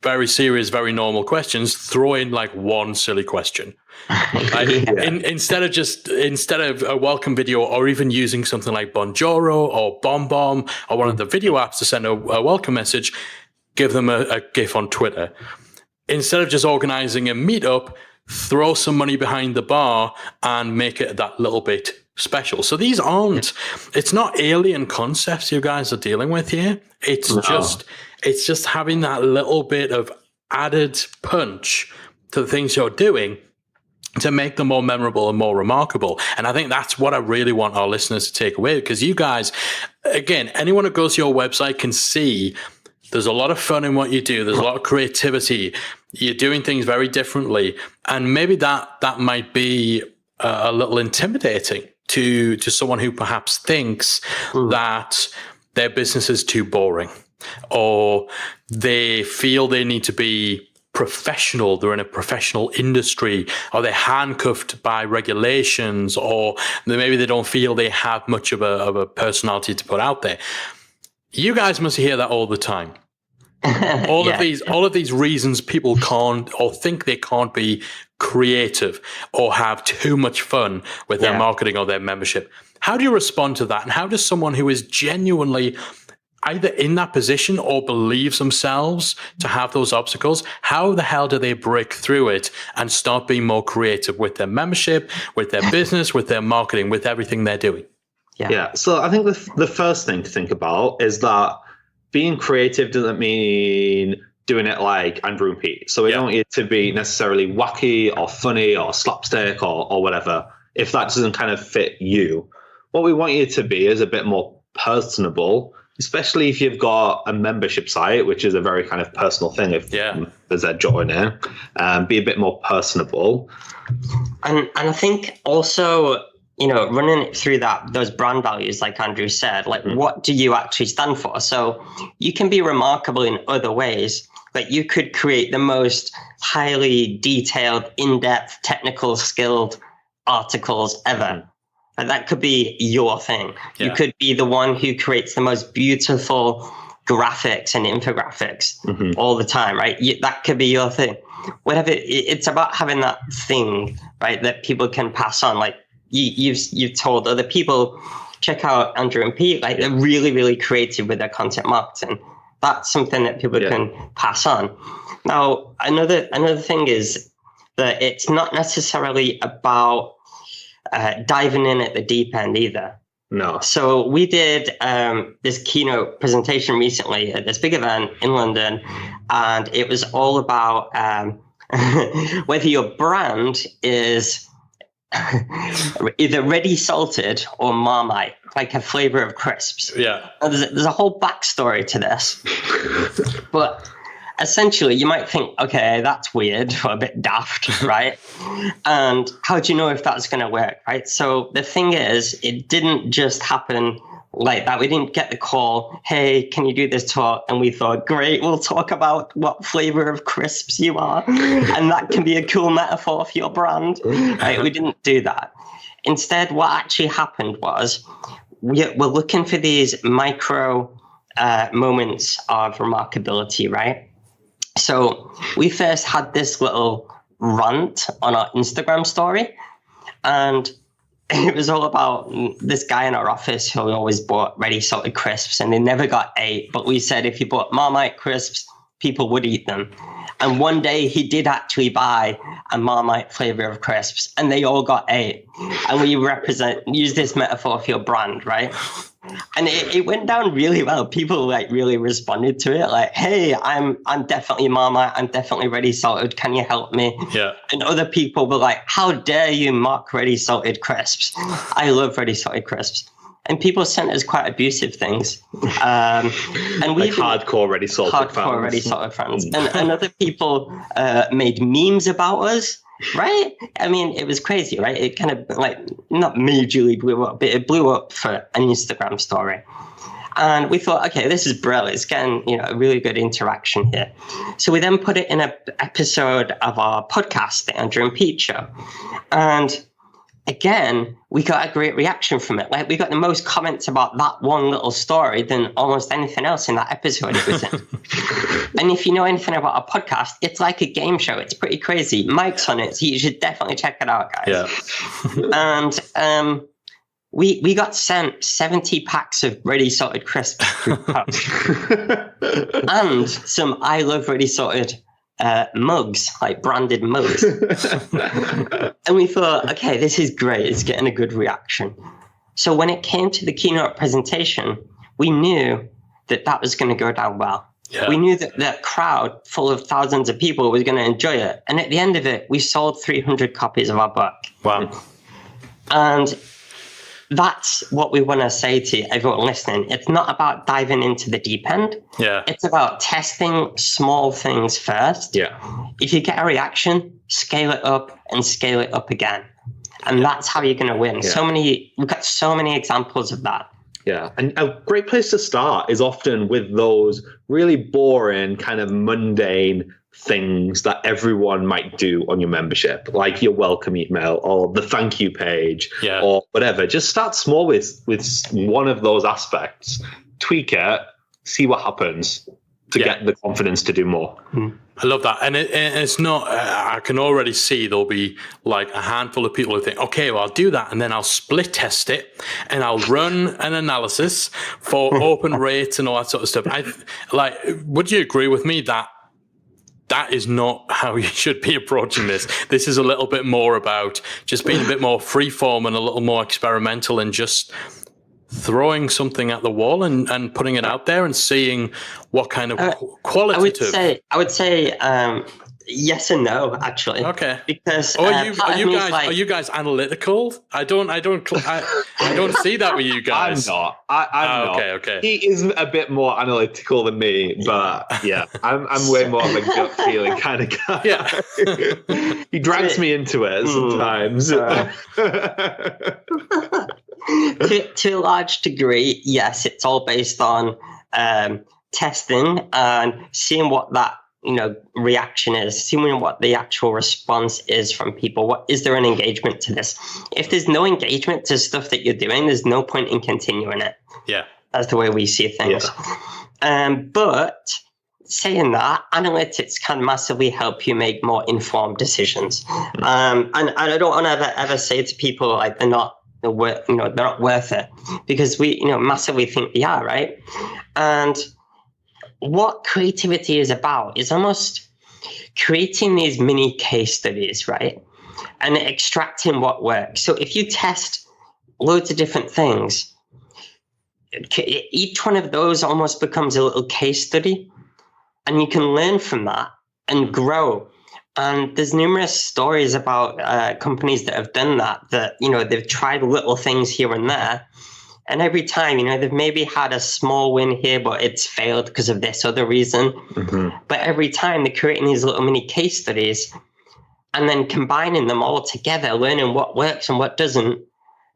Speaker 2: very serious, very normal questions, throw in like one silly question. Instead of a welcome video, or even using something like Bonjoro or BombBomb or one of the video apps to send a welcome message, give them a GIF on Twitter. Instead of just organizing a meetup, throw some money behind the bar and make it that little bit special. So these aren't, it's not alien concepts you guys are dealing with here. It's just having that little bit of added punch to the things you're doing to make them more memorable and more remarkable. And I think that's what I really want our listeners to take away, because you guys, again, anyone who goes to your website can see there's a lot of fun in what you do. There's a lot of creativity. You're doing things very differently. And maybe that might be a little intimidating to someone who perhaps thinks that their business is too boring, or they feel they need to be professional. They're in a professional industry, or they're handcuffed by regulations, or maybe they don't feel they have much of a personality to put out there. You guys must hear that all the time. All of these reasons people can't, or think they can't be creative or have too much fun with their marketing or their membership. How do you respond to that? And how does someone who is genuinely either in that position or believes themselves to have those obstacles, how the hell do they break through it and start being more creative with their membership, with their business, with their marketing, with everything they're doing?
Speaker 3: Yeah. So I think the first thing to think about is that being creative doesn't mean doing it like Andrew and Pete. So we don't want it to be necessarily wacky or funny or slapstick or whatever, if that doesn't kind of fit you. What we want you to be is a bit more personable, especially if you've got a membership site, which is a very kind of personal thing if there's a join in. Be a bit more personable.
Speaker 4: And I think also, running it through those brand values, like Andrew said, like what do you actually stand for? So you can be remarkable in other ways. Like you could create the most highly detailed, in-depth, technical, skilled articles ever. And that could be your thing. Yeah. You could be the one who creates the most beautiful graphics and infographics all the time, right? That could be your thing. Whatever. It's about having that thing, right, that people can pass on. Like you've told other people, check out Andrew and Pete. Like they're really, really creative with their content marketing. That's something that people can pass on. Now, another thing is that it's not necessarily about diving in at the deep end either.
Speaker 3: No.
Speaker 4: So we did this keynote presentation recently at this big event in London, and it was all about whether your brand is either ready salted or Marmite, like a flavor of crisps.
Speaker 2: Yeah.
Speaker 4: There's a whole backstory to this, but essentially you might think, okay, that's weird or a bit daft, right? And how do you know if that's going to work, right? So the thing is, it didn't just happen like that. We didn't get the call, hey, can you do this talk? And we thought, great, we'll talk about what flavor of crisps you are. And that can be a cool metaphor for your brand, right? We didn't do that. Instead, what actually happened was we're looking for these micro moments of remarkability, right? So we first had this little rant on our Instagram story, and it was all about this guy in our office who always bought ready salted crisps, and they never got 8. But we said if you bought Marmite crisps, people would eat them. And one day he did actually buy a Marmite flavor of crisps, and they all got 8. And we use this metaphor for your brand, right? And it went down really well. People like really responded to it, like, "Hey, I'm definitely Marmite. I'm definitely ready salted. Can you help me?"
Speaker 2: Yeah.
Speaker 4: And other people were like, "How dare you mock ready salted crisps? I love ready salted crisps." And people sent us quite abusive things, and we
Speaker 3: like hardcore ready salted fans.
Speaker 4: And other people made memes about us. Right? I mean, it was crazy, right? It kind of like not majorly blew up, but it blew up for an Instagram story. And we thought, okay, this is brilliant. It's getting, a really good interaction here. So we then put it in an episode of our podcast, the Andrew and Pete Show. And again, we got a great reaction from it. Like we got the most comments about that one little story than almost anything else in that episode it was in. And if you know anything about a podcast, it's like a game show. It's pretty crazy. Mike's on it, so you should definitely check it out, guys.
Speaker 2: Yeah.
Speaker 4: And we got sent 70 packs of ready salted crisps through post. And some I Love Ready Salted mugs, like branded mugs. And we thought, okay, this is great. It's getting a good reaction. So when it came to the keynote presentation, we knew that was going to go down well. Yeah. We knew that that crowd full of thousands of people was going to enjoy it. And at the end of it, we sold 300 copies of our book.
Speaker 2: Wow.
Speaker 4: And that's what we want to say to everyone listening. It's not about diving into the deep end.
Speaker 2: Yeah.
Speaker 4: It's about testing small things first.
Speaker 3: Yeah.
Speaker 4: If you get a reaction, scale it up and scale it up again. And that's how you're going to win. Yeah. We've got so many examples of that.
Speaker 3: Yeah. And a great place to start is often with those really boring, kind of mundane things that everyone might do on your membership, like your welcome email or the thank you page or whatever. Just start small with one of those aspects, tweak it, see what happens to get the confidence to do more.
Speaker 2: I love that. And it's not, I can already see there'll be like a handful of people who think, okay, well, I'll do that. And then I'll split test it and I'll run an analysis for open rates and all that sort of stuff. Would you agree with me that is not how you should be approaching this? This is a little bit more about just being a bit more freeform and a little more experimental and just throwing something at the wall and putting it out there and seeing what kind of qualitative.
Speaker 4: I would say yes and no, actually.
Speaker 2: Okay.
Speaker 4: Because
Speaker 2: are you guys analytical? I don't see that with you guys.
Speaker 3: I'm not. I'm not.
Speaker 2: Okay.
Speaker 3: He is a bit more analytical than me, but yeah, I'm way more of a gut feeling kind of guy.
Speaker 2: Yeah.
Speaker 3: He drags me into it sometimes.
Speaker 4: To a large degree, yes, it's all based on testing and seeing what that reaction is, seeing what the actual response is from people. What is there an engagement to this? If there's no engagement to stuff that you're doing, there's no point in continuing it.
Speaker 2: Yeah,
Speaker 4: that's the way we see things. Yeah. But saying that, analytics can massively help you make more informed decisions. And I don't want to ever say to people like they're not they're not worth it, because we massively think they are, right? And what creativity is about is almost creating these mini case studies, right? And extracting what works. So if you test loads of different things, each one of those almost becomes a little case study, and you can learn from that and grow. And there's numerous stories about companies that have done that, they've tried little things here and there. And every time, they've maybe had a small win here, but it's failed because of this other reason. Mm-hmm. But every time they're creating these little mini case studies and then combining them all together, learning what works and what doesn't,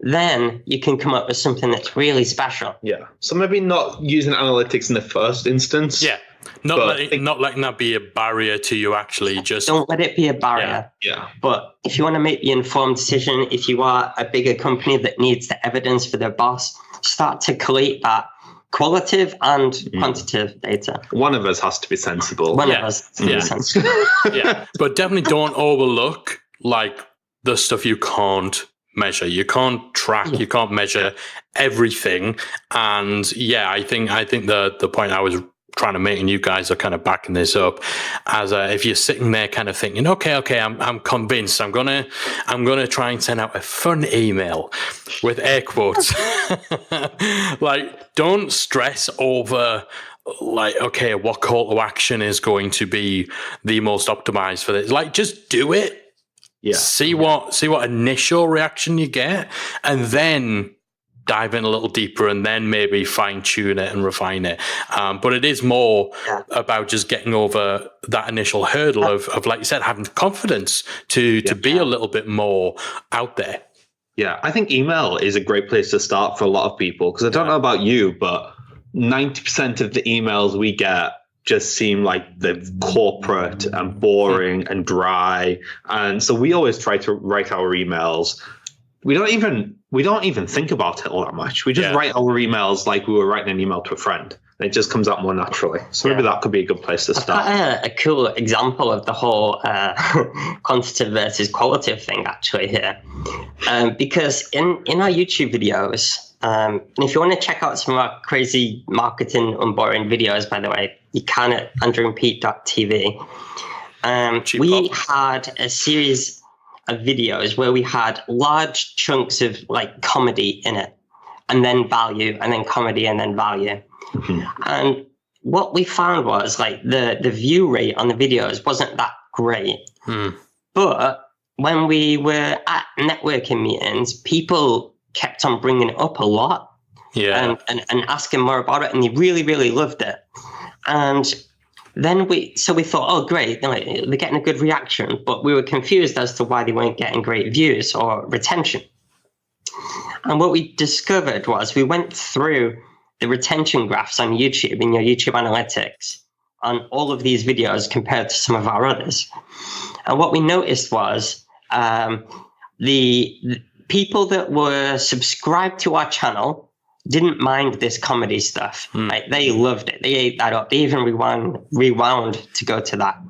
Speaker 4: then you can come up with something that's really special.
Speaker 3: Yeah. So maybe not using analytics in the first instance.
Speaker 2: Yeah. Not letting that be a barrier to you actually just...
Speaker 4: Don't let it be a barrier.
Speaker 3: Yeah.
Speaker 4: But if you want to make the informed decision, if you are a bigger company that needs the evidence for their boss, start to collate that qualitative and quantitative data.
Speaker 3: One of us has to be sensible.
Speaker 4: One of us has to be sensible.
Speaker 2: Yeah. But definitely don't overlook the stuff you can't measure. You can't track, you can't measure everything. And I think the point I was trying to make, and you guys are kind of backing this up, as if you're sitting there kind of thinking, okay, I'm convinced, I'm gonna try and send out a fun email with air quotes. Don't stress over okay, what call to action is going to be the most optimized for this. Just do it. Yeah. See what initial reaction you get, and then dive in a little deeper, and then maybe fine tune it and refine it. But it is more about just getting over that initial hurdle of like you said, having confidence to be a little bit more out there.
Speaker 3: Yeah, I think email is a great place to start for a lot of people, because I don't know about you, but 90% of the emails we get just seem like they're corporate and boring and dry. And so we always try to write our emails. We don't even think about it all that much. We just write our emails like we were writing an email to a friend. And it just comes out more naturally. So maybe that could be a good place to start.
Speaker 4: I've got a cool example of the whole quantitative versus qualitative thing actually here. Because in our YouTube videos, and if you want to check out some of our crazy marketing unboring videos, by the way, you can at andrewandpete.tv. We had a series of videos where we had large chunks of comedy in it, and then value, and then comedy, and then value. Mm-hmm. And what we found was the view rate on the videos wasn't that great. But when we were at networking meetings, people kept on bringing it up a lot, and asking more about it, and they really, really loved it. And then we thought, oh, great, they're getting a good reaction, but we were confused as to why they weren't getting great views or retention. And what we discovered was we went through the retention graphs on YouTube, in your YouTube analytics, on all of these videos compared to some of our others. And what we noticed was the people that were subscribed to our channel didn't mind this comedy stuff. They loved it. They ate that up. They even rewound to go to that.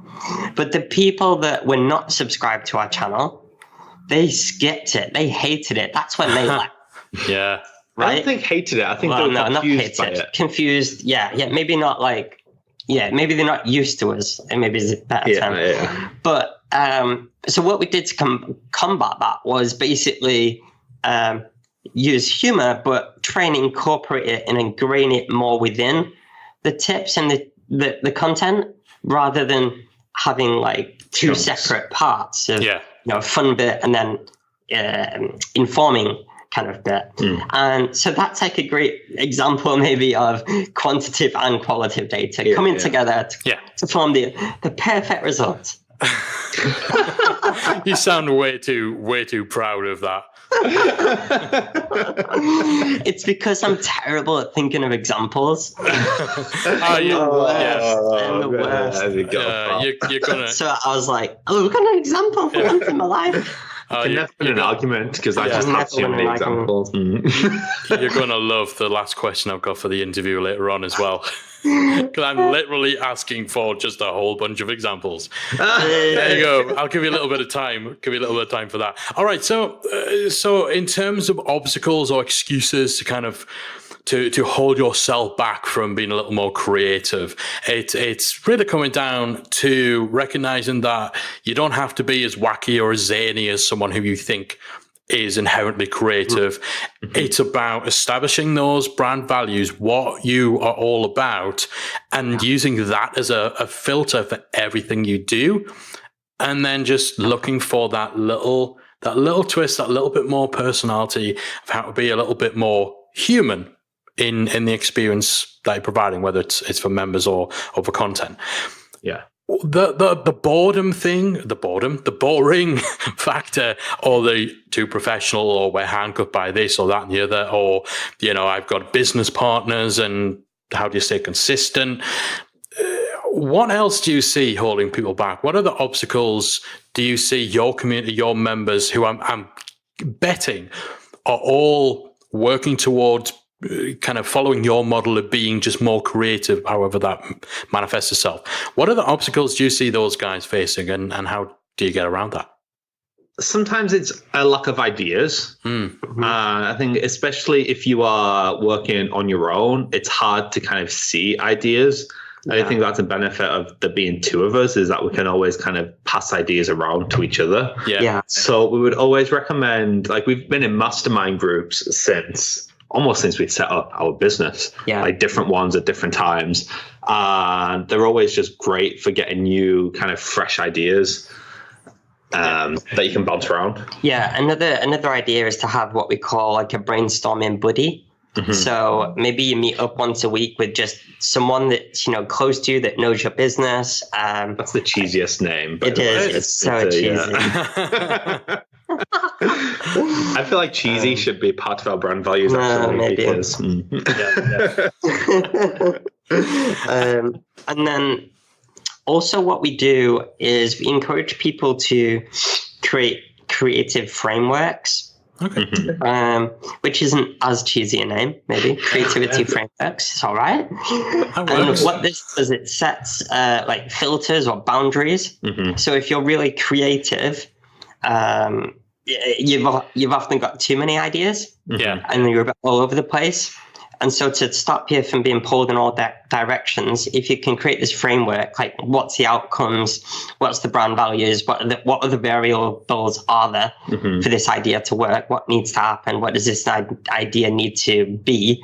Speaker 4: But the people that were not subscribed to our channel, they skipped it. They hated it. That's when they left.
Speaker 3: Yeah. Right? I don't think hated it. I think they were confused by it.
Speaker 4: Confused. Yeah. Maybe not maybe they're not used to us. And maybe it's a better term. Yeah. But so what we did to combat that was basically use humor, but try and incorporate it and ingrain it more within the tips and the content, rather than having two separate parts of fun bit and then informing kind of bit. And so that's a great example maybe of quantitative and qualitative data coming together to form the perfect result.
Speaker 2: You sound way too proud of that.
Speaker 4: It's because I'm terrible at thinking of examples.
Speaker 2: You're gonna.
Speaker 4: So I was like, oh, we've got an example for once in my life.
Speaker 3: can never win an argument because I just have too many examples.
Speaker 2: You're going to love the last question I've got for the interview later on as well. Because I'm literally asking for just a whole bunch of examples. There you go. I'll give you a little bit of time. For that. All right. So in terms of obstacles or excuses to kind of to hold yourself back from being a little more creative, it's really coming down to recognizing that you don't have to be as wacky or as zany as someone who you think is inherently creative. It's about establishing those brand values, what you are all about, and using that as a filter for everything you do. And then just looking for that little twist, that little bit more personality of how to be a little bit more human in the experience that you're providing, whether it's for members or for content.
Speaker 3: Yeah.
Speaker 2: The boring factor, or the too professional, or we're handcuffed by this or that and the other, or, I've got business partners and how do you stay consistent? What else do you see holding people back? What other obstacles do you see your community, your members, who I'm betting are all working towards kind of following your model of being just more creative, however that manifests itself? What other obstacles do you see those guys facing, and how do you get around that?
Speaker 3: Sometimes it's a lack of ideas. I think especially if you are working on your own, it's hard to kind of see ideas. I think that's a benefit of there being two of us, is that we can always kind of pass ideas around to each other.
Speaker 4: Yeah.
Speaker 3: So we would always recommend, like, we've been in mastermind groups since we set up our business, like different ones at different times. And they're always just great for getting new kind of fresh ideas that you can bounce around.
Speaker 4: Yeah. Another idea is to have what we call like a brainstorming buddy. So maybe you meet up once a week with just someone that's, close to you, that knows your business. That's
Speaker 3: the cheesiest name.
Speaker 4: It is. It's so cheesy.
Speaker 3: Yeah. I feel like cheesy should be part of our brand values. Actually, because,
Speaker 4: and then also what we do is we encourage people to create creative frameworks.
Speaker 2: Okay.
Speaker 4: Which isn't as cheesy a name, maybe. Creativity frameworks. It's all right. And what this does, it sets like filters or boundaries. So if you're really creative, you've often got too many ideas, and you're a bit all over the place. And so to stop you from being pulled in all directions, if you can create this framework, like what's the outcomes, what's the brand values, what are the variables are there for this idea to work, what needs to happen, what does this idea need to be?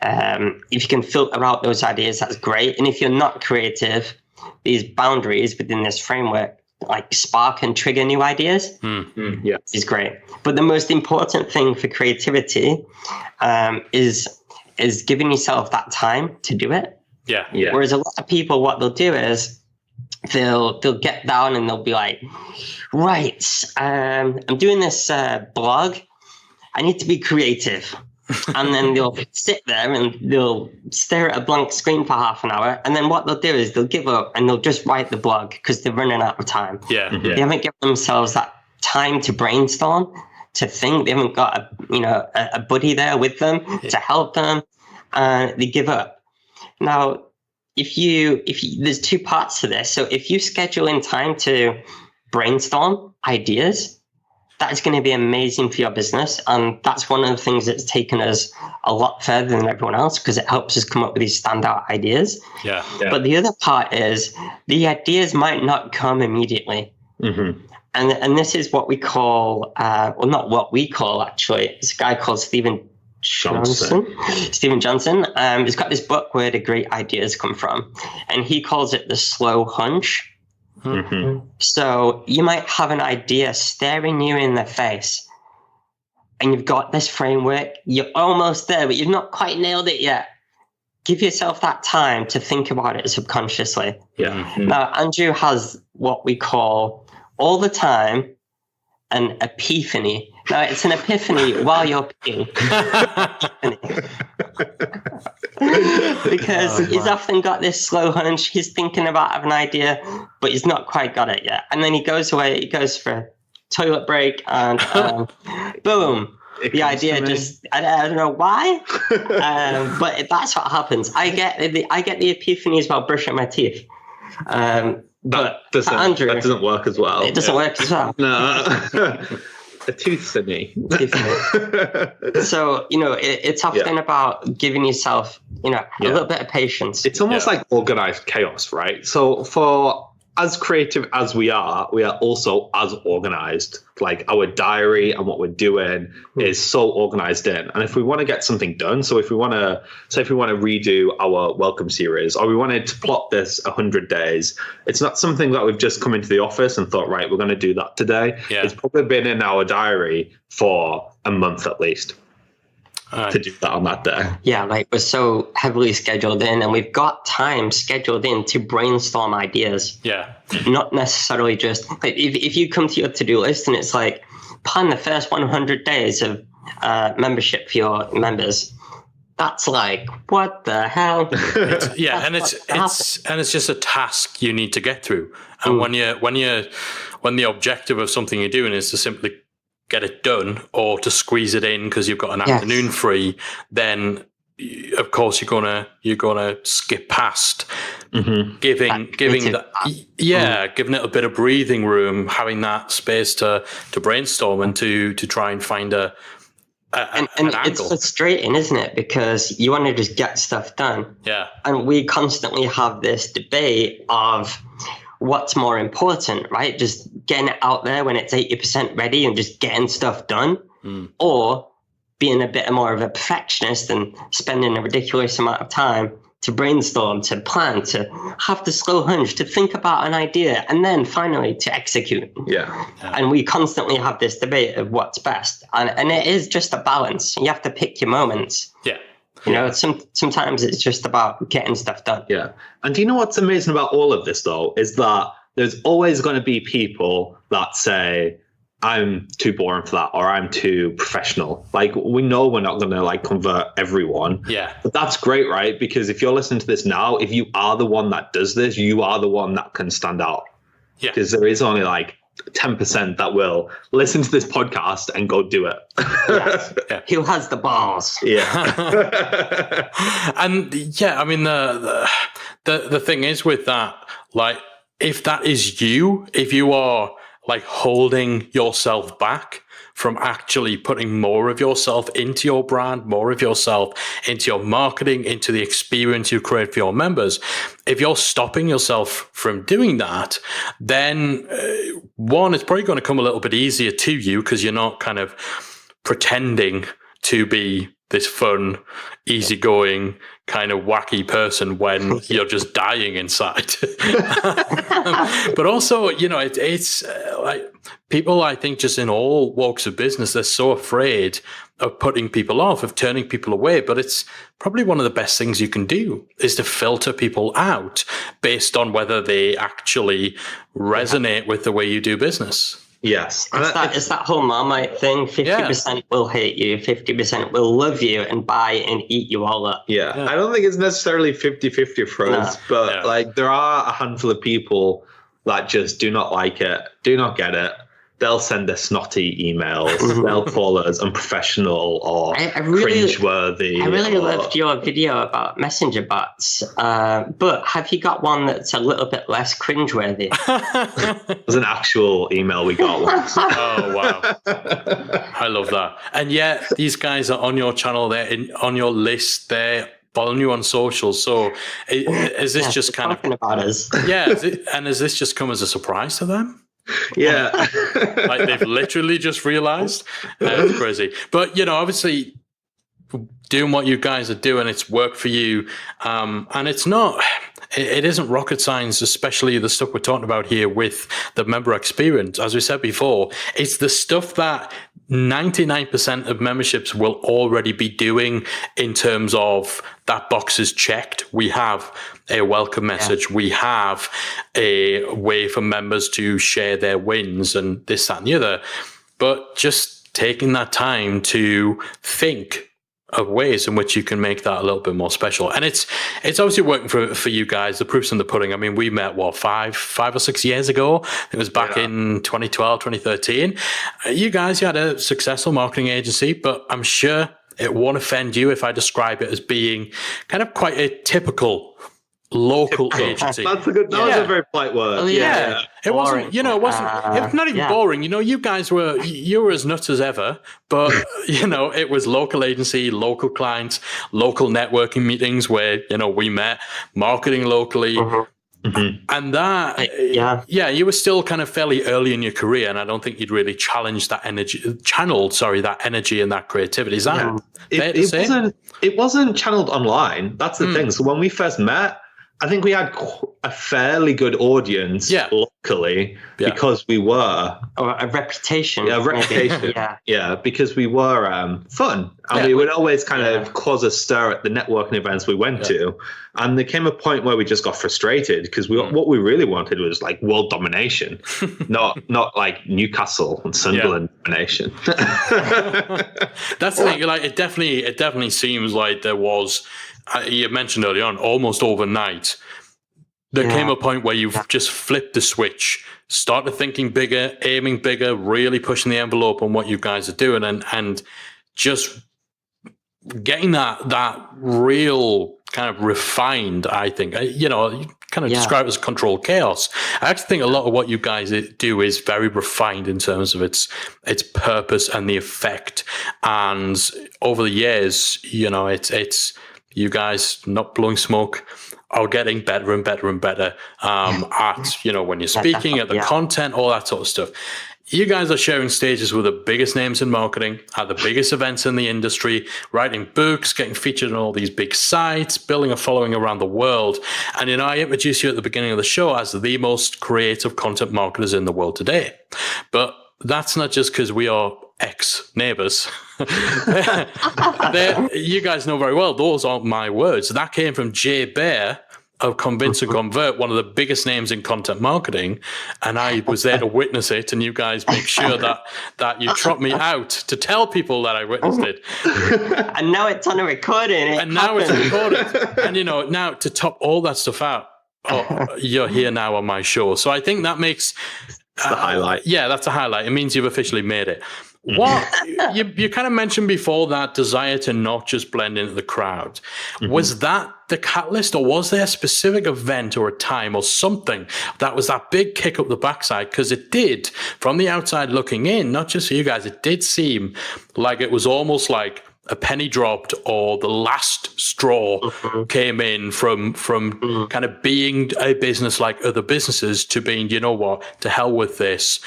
Speaker 4: If you can filter out those ideas, that's great. And if you're not creative, these boundaries within this framework like spark and trigger new ideas. Is great. But the most important thing for creativity is giving yourself that time to do it.
Speaker 2: Yeah.
Speaker 4: Whereas a lot of people, what they'll do is they'll get down and they'll be like, right, I'm doing this blog. I need to be creative. And then they'll sit there and they'll stare at a blank screen for half an hour. And then what they'll do is they'll give up and they'll just write the blog because they're running out of time. They haven't given themselves that time to brainstorm, to think. They haven't got a buddy there with them to help them. They give up. Now, if you there's two parts to this. So if you schedule in time to brainstorm ideas, that's going to be amazing for your business. And that's one of the things that's taken us a lot further than everyone else, because it helps us come up with these standout ideas. But the other part is the ideas might not come immediately. And this is what we call, well, not what we call, actually. It's a guy called Steven Johnson. He's got this book where the great ideas come from. And he calls it the slow hunch. So you might have an idea staring you in the face, and you've got this framework. You're almost there, but you've not quite nailed it yet. Give yourself that time to think about it subconsciously. Now, Andrew has what we call all the time an epiphany. Now, it's an epiphany while you're peeing. Because he's often got this slow hunch. He's thinking about an idea, but he's not quite got it yet. And then he goes away. He goes for toilet break, and boom. The idea just, I don't know why, but that's what happens. I get the epiphanies while brushing my teeth. But Andrew,
Speaker 3: that doesn't work as well.
Speaker 4: It doesn't work as well.
Speaker 3: No. A tooth for me.
Speaker 4: So, it's often about giving yourself, a little bit of patience.
Speaker 3: It's almost like organized chaos, right? So for as creative as we are also as organized. Like our diary and what we're doing is so organized in. And if we want to get something done, so if we want to redo our welcome series, or we wanted to plot this 100 days, it's not something that we've just come into the office and thought, right, we're going to do that today. Yeah. It's probably been in our diary for a month at least. To do that on that day.
Speaker 4: Yeah, like we're so heavily scheduled in, and we've got time scheduled in to brainstorm ideas.
Speaker 2: Yeah.
Speaker 4: Not necessarily just like if you come to your to-do list and it's like plan the first 100 days of membership for your members. That's like, what the hell?
Speaker 2: It's just a task you need to get through. And when the objective of something you're doing is to simply get it done or to squeeze it in because you've got an afternoon free, then of course you're gonna skip past giving it a bit of breathing room, having that space to brainstorm and to try and find an
Speaker 4: it's frustrating, isn't it? Because you want to just get stuff done.
Speaker 2: Yeah.
Speaker 4: And we constantly have this debate of what's more important, right? Just getting it out there when it's 80% ready and just getting stuff done, or being a bit more of a perfectionist and spending a ridiculous amount of time to brainstorm, to plan, to have the slow hunch, to think about an idea, and then finally to execute.
Speaker 3: Yeah.
Speaker 4: And we constantly have this debate of what's best. And it is just a balance. You have to pick your moments.
Speaker 2: Yeah.
Speaker 4: Sometimes it's just about getting stuff done.
Speaker 3: Yeah. And do you know what's amazing about all of this, though, is that there's always going to be people that say, I'm too boring for that, or I'm too professional. Like, we know we're not going to like convert everyone.
Speaker 2: Yeah.
Speaker 3: But that's great, right? Because if you're listening to this now, if you are the one that does this, you are the one that can stand out.
Speaker 2: Yeah.
Speaker 3: Because there is only like 10% that will listen to this podcast and go do it.
Speaker 4: Yes. Yeah. Who has the balls?
Speaker 3: Yeah.
Speaker 2: And yeah, I mean, the thing is with that, like, if that is you, if you are like holding yourself back from actually putting more of yourself into your brand, more of yourself into your marketing, into the experience you create for your members, if you're stopping yourself from doing that, then one, it's probably going to come a little bit easier to you because you're not kind of pretending to be this fun, easygoing, kind of wacky person when you're just dying inside. But also, it's like people, I think, just in all walks of business, they're so afraid of putting people off, of turning people away. But it's probably one of the best things you can do is to filter people out based on whether they actually resonate with the way you do business.
Speaker 3: Yes.
Speaker 4: It's that whole Marmite thing. 50% will hate you, 50% will love you and buy and eat you all up.
Speaker 3: Yeah. I don't think it's necessarily 50-50 for us, but like there are a handful of people that just do not like it, do not get it. They'll send us snotty emails. They'll call us unprofessional or cringeworthy.
Speaker 4: I really loved your video about messenger bots, but have you got one that's a little bit less cringeworthy?
Speaker 3: It was an actual email we got once.
Speaker 2: Oh, wow. I love that. And yet these guys are on your channel, they're on your list, they're following you on social. So is this just kind of...
Speaker 4: about us.
Speaker 2: Yeah. Has this just come as a surprise to them?
Speaker 3: Yeah.
Speaker 2: Like they've literally just realized. It's crazy. But, obviously doing what you guys are doing, it's worked for you. And it isn't rocket science, especially the stuff we're talking about here with the member experience. As we said before, it's the stuff that 99% of memberships will already be doing in terms of that box is checked. We have a welcome message. We have a way for members to share their wins and this, that, and the other. But just taking that time to think of ways in which you can make that a little bit more special. And it's obviously working for you guys. The proof's in the pudding. I mean, we met, 5 or 6 years ago? It was back in 2012, 2013. You guys, you had a successful marketing agency, but I'm sure it won't offend you if I describe it as being kind of quite a typical local agency.
Speaker 3: That was a very polite word.
Speaker 2: Oh, yeah. It wasn't, it's not even boring. You guys were as nuts as ever, but it was local agency, local clients, local networking meetings where, we met, marketing locally. Mm-hmm. And that, you were still kind of fairly early in your career, and I don't think you'd really challenged that channeled that energy and that creativity. Is that fair to say?
Speaker 3: It wasn't channeled online. That's the thing. So when we first met, I think we had a fairly good audience locally because we were...
Speaker 4: Or a reputation.
Speaker 3: Yeah, a reputation. Because we were fun. And we would always kind of cause a stir at the networking events we went to. And there came a point where we just got frustrated because what we really wanted was like world domination, not like Newcastle and Sunderland domination.
Speaker 2: That's the thing. Like, it definitely seems like there was... you mentioned earlier on, almost overnight, there came a point where you've just flipped the switch, started thinking bigger, aiming bigger, really pushing the envelope on what you guys are doing, and just getting that real kind of refined, I think, you kind of describe it as controlled chaos. I actually think a lot of what you guys do is very refined in terms of its purpose and the effect. And over the years, it's you guys, not blowing smoke, are getting better and better and better at, when you're speaking, at the content, all that sort of stuff. You guys are sharing stages with the biggest names in marketing, at the biggest events in the industry, writing books, getting featured on all these big sites, building a following around the world. And, I introduced you at the beginning of the show as the most creative content marketers in the world today. But that's not just because we are ex-neighbors. You guys know very well, those aren't my words. That came from Jay Baer of Convince and Convert, one of the biggest names in content marketing. And I was there to witness it. And you guys make sure that you trot me out to tell people that I witnessed it.
Speaker 4: And now it's on a recording.
Speaker 2: Now it's recorded. And, now to top all that stuff out, you're here now on my show. So I think that makes...
Speaker 3: It's the highlight.
Speaker 2: Yeah, that's a highlight. It means you've officially made it. What you kind of mentioned before, that desire to not just blend into the crowd. Was that the catalyst, or was there a specific event or a time or something that was that big kick up the backside? Because it did, from the outside looking in, not just for you guys, it did seem like it was almost like a penny dropped, or the last straw came in from kind of being a business like other businesses to being, you know what, to hell with this.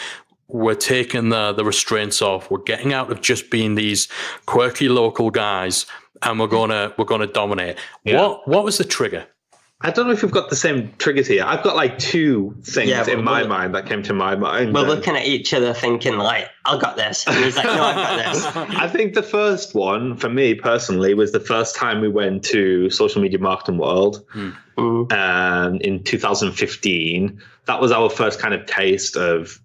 Speaker 2: We're taking the restraints off. We're getting out of just being these quirky local guys, and we're gonna dominate. Yeah. What was the trigger?
Speaker 3: I don't know if you've got the same triggers here. I've got like two things in my mind that came to my mind.
Speaker 4: We're looking at each other thinking like, I've got this. And he's like, no, I've got this.
Speaker 3: I think the first one for me personally was the first time we went to Social Media Marketing World in 2015. That was our first kind of taste of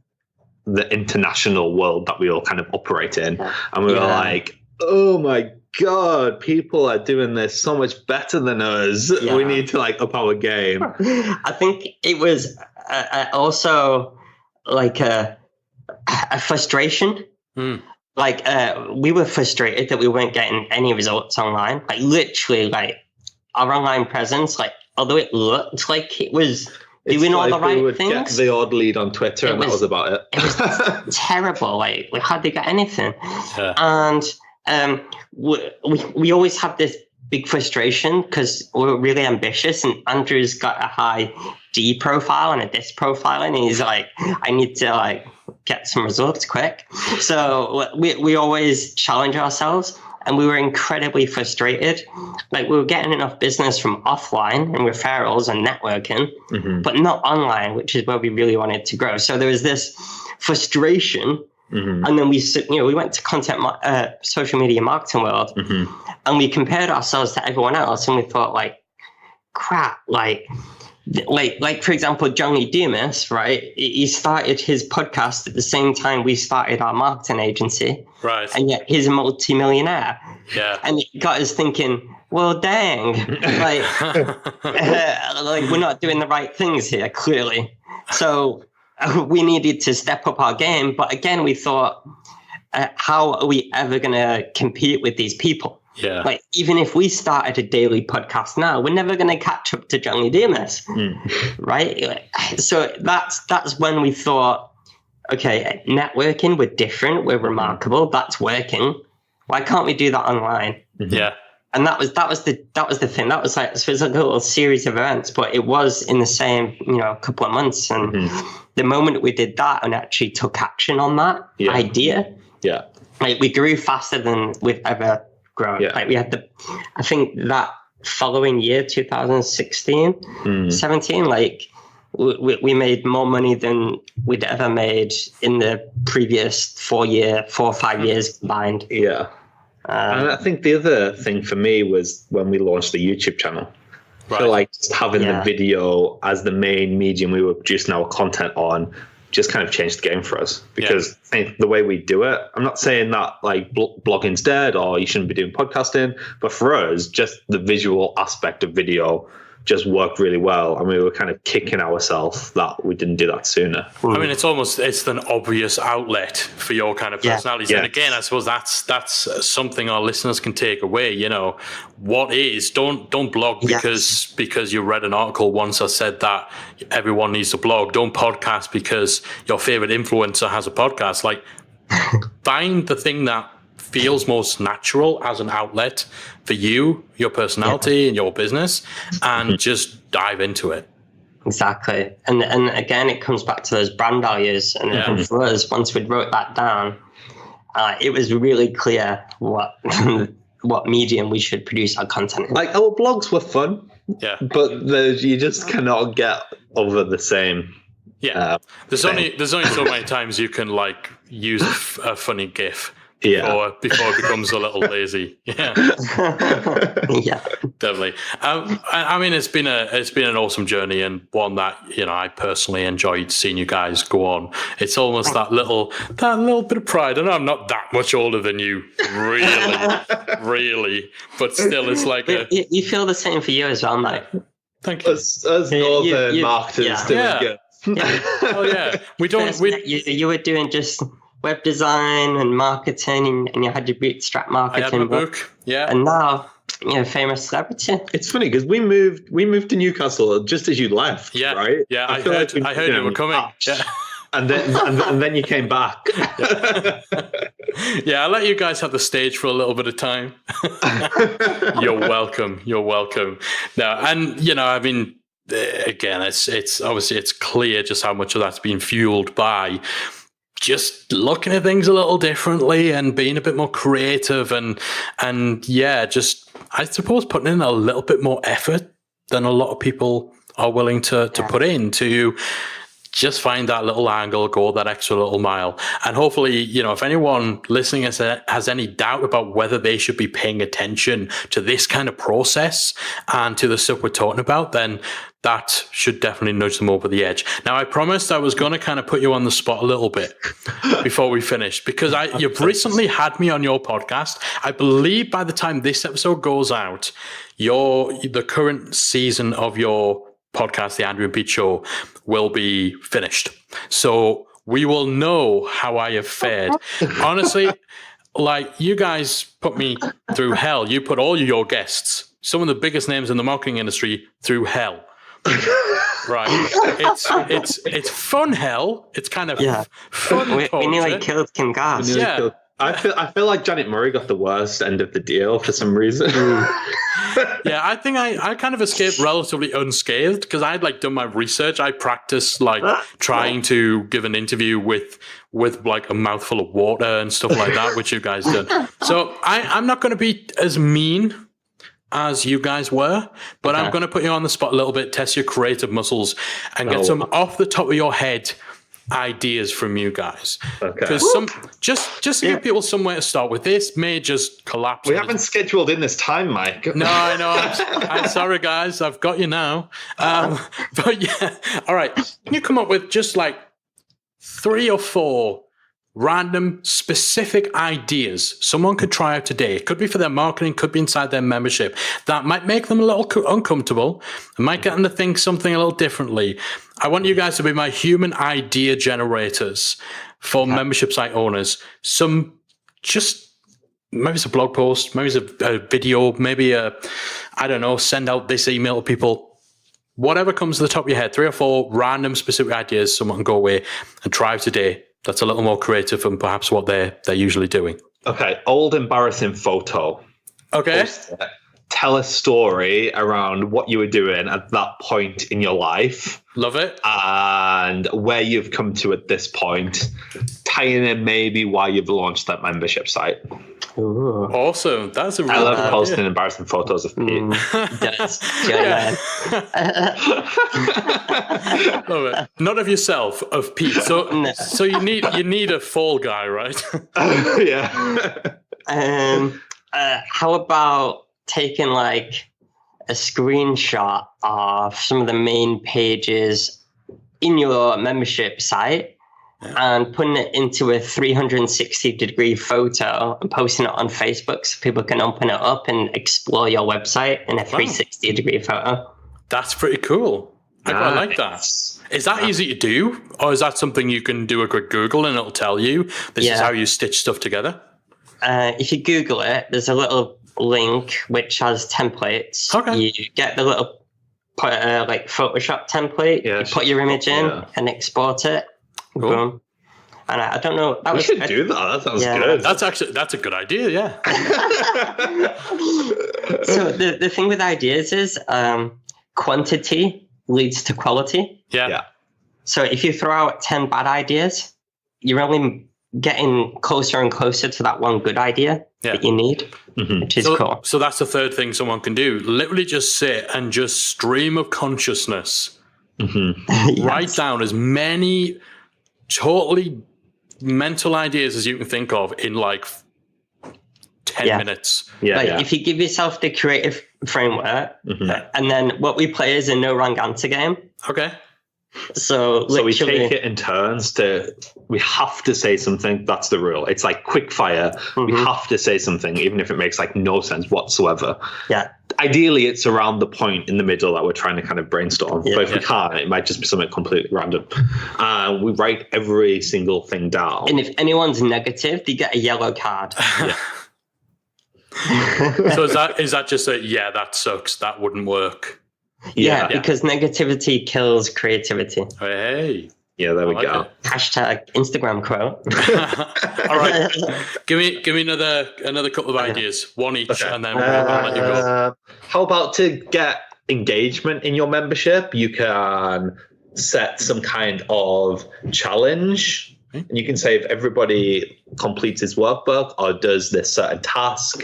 Speaker 3: the international world that we all kind of operate in. And we were like, oh my God, people are doing this so much better than us. Yeah. We need to like up our game.
Speaker 4: I think it was also like a frustration. Like we were frustrated that we weren't getting any results online. Like literally, like our online presence, like although it looked like it was doing all the right things,
Speaker 3: get the odd lead on Twitter, and that was about it.
Speaker 4: It was terrible. Like we hardly got anything, and we always have this big frustration because we're really ambitious, and Andrew's got a high D profile and a DIS profile, and he's like, I need to like get some results quick. So we always challenge ourselves, and we were incredibly frustrated. Like we were getting enough business from offline and referrals and networking, but not online, which is where we really wanted to grow. So there was this frustration. And then we went to Social Media Marketing World, and we compared ourselves to everyone else, and we thought like, crap, like like for example, Johnny Dumas, right? He started his podcast at the same time we started our marketing agency.
Speaker 2: Right.
Speaker 4: And yet he's a multi-millionaire.
Speaker 2: Yeah.
Speaker 4: And it got us thinking, well, dang, like, like we're not doing the right things here, clearly. So we needed to step up our game. But again, we thought, how are we ever going to compete with these people?
Speaker 2: Yeah.
Speaker 4: Like, even if we started a daily podcast now, we're never going to catch up to Johnny Dumas, right? So that's when we thought, okay, networking, we're different, we're remarkable, that's working. Why can't we do that online?
Speaker 2: Yeah.
Speaker 4: And that was the thing. That was like, so it was like a little series of events, but it was in the same, couple of months. And the moment we did that and actually took action on that idea, like we grew faster than we've ever grown.
Speaker 3: Yeah.
Speaker 4: Like we had I think that following year, 2016, 17, like we made more money than we'd ever made in the previous 4 or 5 years combined.
Speaker 3: Yeah. And I think the other thing for me was when we launched the YouTube channel.
Speaker 2: Right.
Speaker 3: So like just having the video as the main medium we were producing our content on just kind of changed the game for us, because I think the way we do it, I'm not saying that like blogging's dead or you shouldn't be doing podcasting, but for us, just the visual aspect of video just worked really well, and we were kind of kicking ourselves that we didn't do that sooner.
Speaker 2: I mean, it's an obvious outlet for your kind of personalities.
Speaker 3: Yeah.
Speaker 2: And again, I suppose that's something our listeners can take away. What is, don't blog because you read an article once that said that everyone needs to blog. Don't podcast because your favorite influencer has a podcast. Like, find the thing that feels most natural as an outlet for you, your personality and your business, and just dive into it.
Speaker 4: Exactly. And again, it comes back to those brand values. And for us, once we wrote that down, it was really clear what medium we should produce our content in.
Speaker 3: Like, our blogs were fun, but you just cannot get over the same.
Speaker 2: Yeah. There's only so many times you can like use a funny GIF. Before it becomes a little lazy. Yeah. Definitely. I mean, it's been an awesome journey, and one that I personally enjoyed seeing you guys go on. It's almost that little bit of pride. I know I'm not that much older than you, really, but still, it's like
Speaker 4: you feel the same for you as well, mate.
Speaker 2: Thank you.
Speaker 3: As northern marketers doing good.
Speaker 2: Oh yeah, we don't.
Speaker 4: You were doing just web design and marketing, and you had your bootstrap marketing.
Speaker 2: I had my book,
Speaker 4: and now famous celebrity.
Speaker 3: It's funny because we moved to Newcastle just as you left. Right?
Speaker 2: Yeah, I heard you were coming. Yeah.
Speaker 3: And then you came back.
Speaker 2: Yeah, I'll let you guys have the stage for a little bit of time. You're welcome. No, and I mean, again, it's obviously it's clear just how much of that's been fueled by just looking at things a little differently and being a bit more creative and just, I suppose, putting in a little bit more effort than a lot of people are willing to put in to just find that little angle, go that extra little mile. And hopefully, if anyone listening has any doubt about whether they should be paying attention to this kind of process and to the stuff we're talking about, then that should definitely nudge them over the edge. Now, I promised I was going to kind of put you on the spot a little bit before we finish, because you've recently had me on your podcast. I believe by the time this episode goes out, the current season of your podcast, The Andrew and Pete Show, will be finished. So we will know how I have fared. Honestly, like, you guys put me through hell. You put all your guests, some of the biggest names in the marketing industry, through hell. Right. It's fun hell. It's kind of fun.
Speaker 4: We nearly killed Kim Gass.
Speaker 3: I feel like Janet Murray got the worst end of the deal for some reason.
Speaker 2: Yeah, I think I kind of escaped relatively unscathed because I'd like done my research. I practiced like trying to give an interview with like a mouthful of water and stuff like that, which you guys did. So I'm not going to be as mean as you guys were, but I'm going to put you on the spot a little bit, test your creative muscles, and get some off the top of your head ideas from you guys.
Speaker 3: Okay.
Speaker 2: Because just to give people somewhere to start with, this may just collapse.
Speaker 3: We haven't scheduled in this time, Mike.
Speaker 2: No, I know. I'm sorry, guys. I've got you now. But yeah, all right. Can you come up with just like 3 or 4 random specific ideas someone could try out today? It could be for their marketing, could be inside their membership, that might make them a little uncomfortable and might get them to think something a little differently. I want you guys to be my human idea generators for membership site owners. Maybe it's a blog post, maybe it's a video, maybe I don't know, send out this email to people. Whatever comes to the top of your head, 3 or 4 random specific ideas someone can go away and try today. That's a little more creative than perhaps what they're usually doing.
Speaker 3: Okay, old embarrassing photo.
Speaker 2: Okay.
Speaker 3: Tell a story around what you were doing at that point in your life.
Speaker 2: Love it.
Speaker 3: And where you've come to at this point. Tying in maybe why you've launched that membership site.
Speaker 4: Ooh.
Speaker 2: Awesome. That's a really
Speaker 3: I love
Speaker 2: good
Speaker 3: posting
Speaker 2: idea.
Speaker 3: Embarrassing photos of Pete.
Speaker 4: Yes.
Speaker 2: Love it. Not of yourself, of Pete. So
Speaker 4: No.
Speaker 2: so you need a fall guy, right?
Speaker 3: Yeah.
Speaker 4: How about taking like a screenshot of some of the main pages in your membership site and putting it into a 360-degree photo and posting it on Facebook so people can open it up and explore your website in a 360-degree photo.
Speaker 2: That's pretty cool. I quite like that. Is that easy to do? Or is that something you can do a quick Google and it'll tell you this is how you stitch stuff together?
Speaker 4: If you Google it, there's a little link which has templates.
Speaker 2: Okay.
Speaker 4: You get the little like Photoshop template. You put your image in and export it.
Speaker 2: Cool.
Speaker 4: Boom. And I don't know.
Speaker 3: We should do that. That sounds good.
Speaker 2: That's a good idea. Yeah.
Speaker 4: So the thing with ideas is quantity leads to quality.
Speaker 2: Yeah.
Speaker 4: So if you throw out 10 bad ideas, you're only getting closer and closer to that one good idea that you need, which is cool.
Speaker 2: So that's the third thing someone can do. Literally just sit and just stream of consciousness. Write down as many totally mental ideas as you can think of in like 10 minutes.
Speaker 4: If you give yourself the creative framework, and then what we play is a no wrong answer game.
Speaker 2: Okay.
Speaker 4: So
Speaker 3: we take it in turns we have to say something. That's the rule. It's like quick fire. We have to say something, even if it makes like no sense whatsoever.
Speaker 4: Yeah.
Speaker 3: Ideally, it's around the point in the middle that we're trying to kind of brainstorm. But if we can't, it might just be something completely random. We write every single thing down.
Speaker 4: And if anyone's negative, they get a yellow card.
Speaker 2: So is that just that sucks, that wouldn't work?
Speaker 4: Yeah, because negativity kills creativity.
Speaker 2: Hey.
Speaker 3: Yeah, there we go.
Speaker 4: Hashtag Instagram quote.
Speaker 2: All right. Give me another couple of ideas. One each, and then I'll let you go.
Speaker 3: How about to get engagement in your membership? You can set some kind of challenge. And you can say if everybody completes his workbook or does this certain task,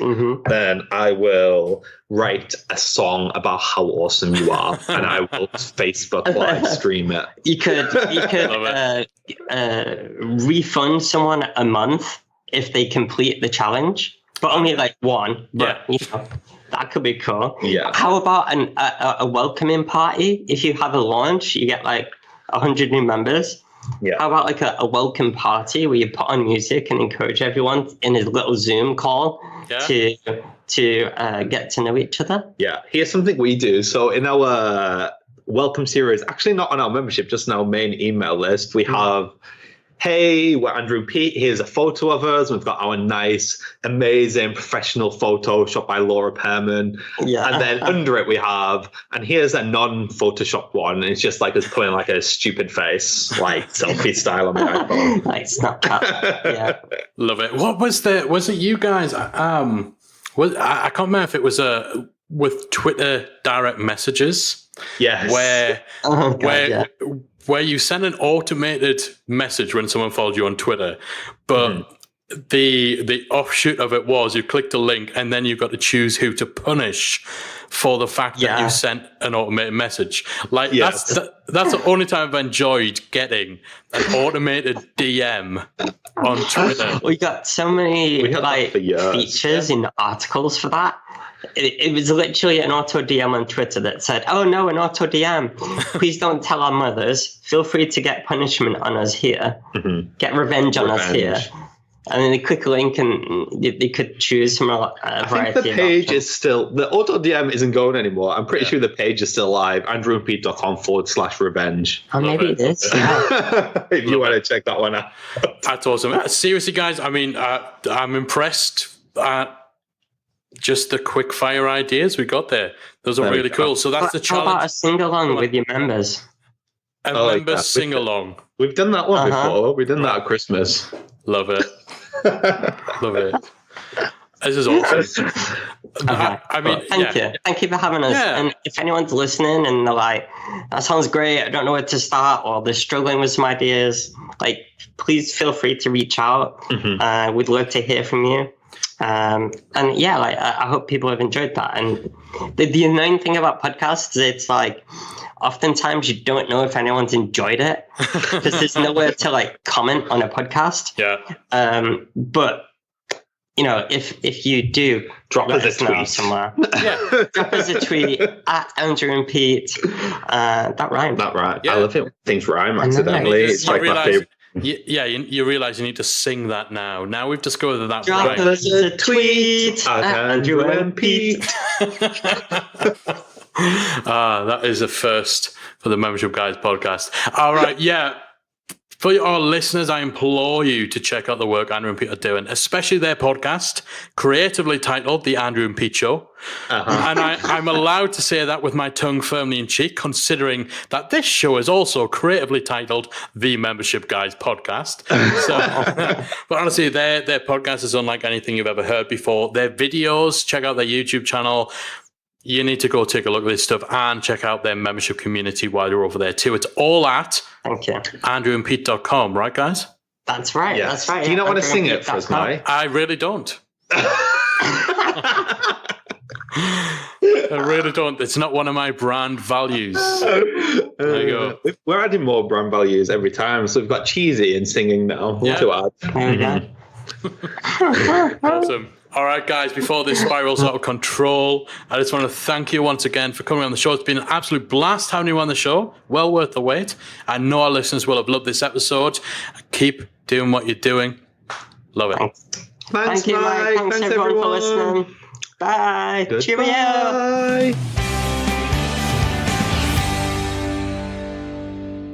Speaker 3: then I will write a song about how awesome you are, and I will Facebook live stream it.
Speaker 4: You could refund someone a month if they complete the challenge, but only like one. But, that could be cool.
Speaker 3: Yeah.
Speaker 4: How about a welcoming party? If you have a launch, you get like 100 new members.
Speaker 3: Yeah.
Speaker 4: How about like a welcome party where you put on music and encourage everyone in a little Zoom call to get to know each other? Yeah.
Speaker 3: Here's something we do. So in our welcome series, actually not on our membership, just on our main email list, we have, hey, we're Andrew and Pete. Here's a photo of us. We've got our nice, amazing, professional photo shot by Laura Pearman.
Speaker 4: Yeah.
Speaker 3: And then under it we have, and here's a non-Photoshop one. It's just like us putting like a stupid face, like selfie style on the iPhone.
Speaker 4: Like Snapchat. Yeah.
Speaker 2: Love it. What was it you guys? I can't remember if it was with Twitter direct messages.
Speaker 3: Yes.
Speaker 2: Where you send an automated message when someone follows you on Twitter, but the offshoot of it was you clicked a link and then you got to choose who to punish for the fact that you sent an automated message. Like that's the only time I've enjoyed getting an automated DM on Twitter.
Speaker 4: We got so many features in articles for that. It was literally an auto DM on Twitter that said, "Oh no, an auto DM. Please don't tell our mothers. Feel free to get punishment on us here. Get revenge on us here." And then they click a link and they could choose from a variety.
Speaker 3: I think the page is still, the auto DM isn't going anymore. I'm pretty sure the page is still live. andrewandpete.com/revenge.
Speaker 4: Oh, maybe it is. Yeah.
Speaker 3: If you want to check that one out.
Speaker 2: That's awesome. Seriously, guys, I mean, I'm impressed at just the quick fire ideas we got there. Those are really cool. So that's the challenge.
Speaker 4: How about a sing-along with your members?
Speaker 2: A members sing-along.
Speaker 3: We've done that one before. We've done that at Christmas.
Speaker 2: Love it. Love it. This is awesome. I mean,
Speaker 4: thank you. Thank you for having us.
Speaker 2: Yeah.
Speaker 4: And if anyone's listening and they're like, that sounds great, I don't know where to start, or they're struggling with some ideas, like, please feel free to reach out. We'd love to hear from you. And yeah, like, I hope people have enjoyed that. And the annoying thing about podcasts is it's like, oftentimes you don't know if anyone's enjoyed it because there's nowhere to like comment on a podcast.
Speaker 2: Yeah.
Speaker 4: But you know, if you do
Speaker 3: drop us a tweet
Speaker 4: somewhere, drop us a tweet at Andrew and Pete. That rhymed.
Speaker 3: That right.
Speaker 2: Yeah.
Speaker 3: I love it when things rhyme accidentally. It's like my favorite.
Speaker 2: You realize you need to sing that now. Now we've discovered that
Speaker 4: drop us a tweet at Andrew and Pete.
Speaker 2: That is a first for the Membership Guys podcast. All right, for our listeners, I implore you to check out the work Andrew and Pete are doing, especially their podcast, creatively titled The Andrew and Pete Show. And I'm allowed to say that with my tongue firmly in cheek, considering that this show is also creatively titled The Membership Guys Podcast. So, but honestly, their podcast is unlike anything you've ever heard before. Their videos, check out their YouTube channel. You need to go take a look at this stuff and check out their membership community while you're over there too. It's all at andrewandpete.com, right, guys?
Speaker 4: That's right.
Speaker 3: Yes.
Speaker 4: That's right.
Speaker 3: Do you not want to sing it for us, Mike?
Speaker 2: I really don't. I really don't. It's not one of my brand values. There you go.
Speaker 3: We're adding more brand values every time. So we've got cheesy and singing now. To add.
Speaker 2: Awesome. All right, guys, before this spirals out of control, I just want to thank you once again for coming on the show. It's been an absolute blast having you on the show. Well worth the wait. I know our listeners will have loved this episode. Keep doing what you're doing. Love it.
Speaker 3: Thanks,
Speaker 4: Thank you, Mike. Thanks everyone for listening. Bye.
Speaker 3: Goodbye.
Speaker 4: Cheerio.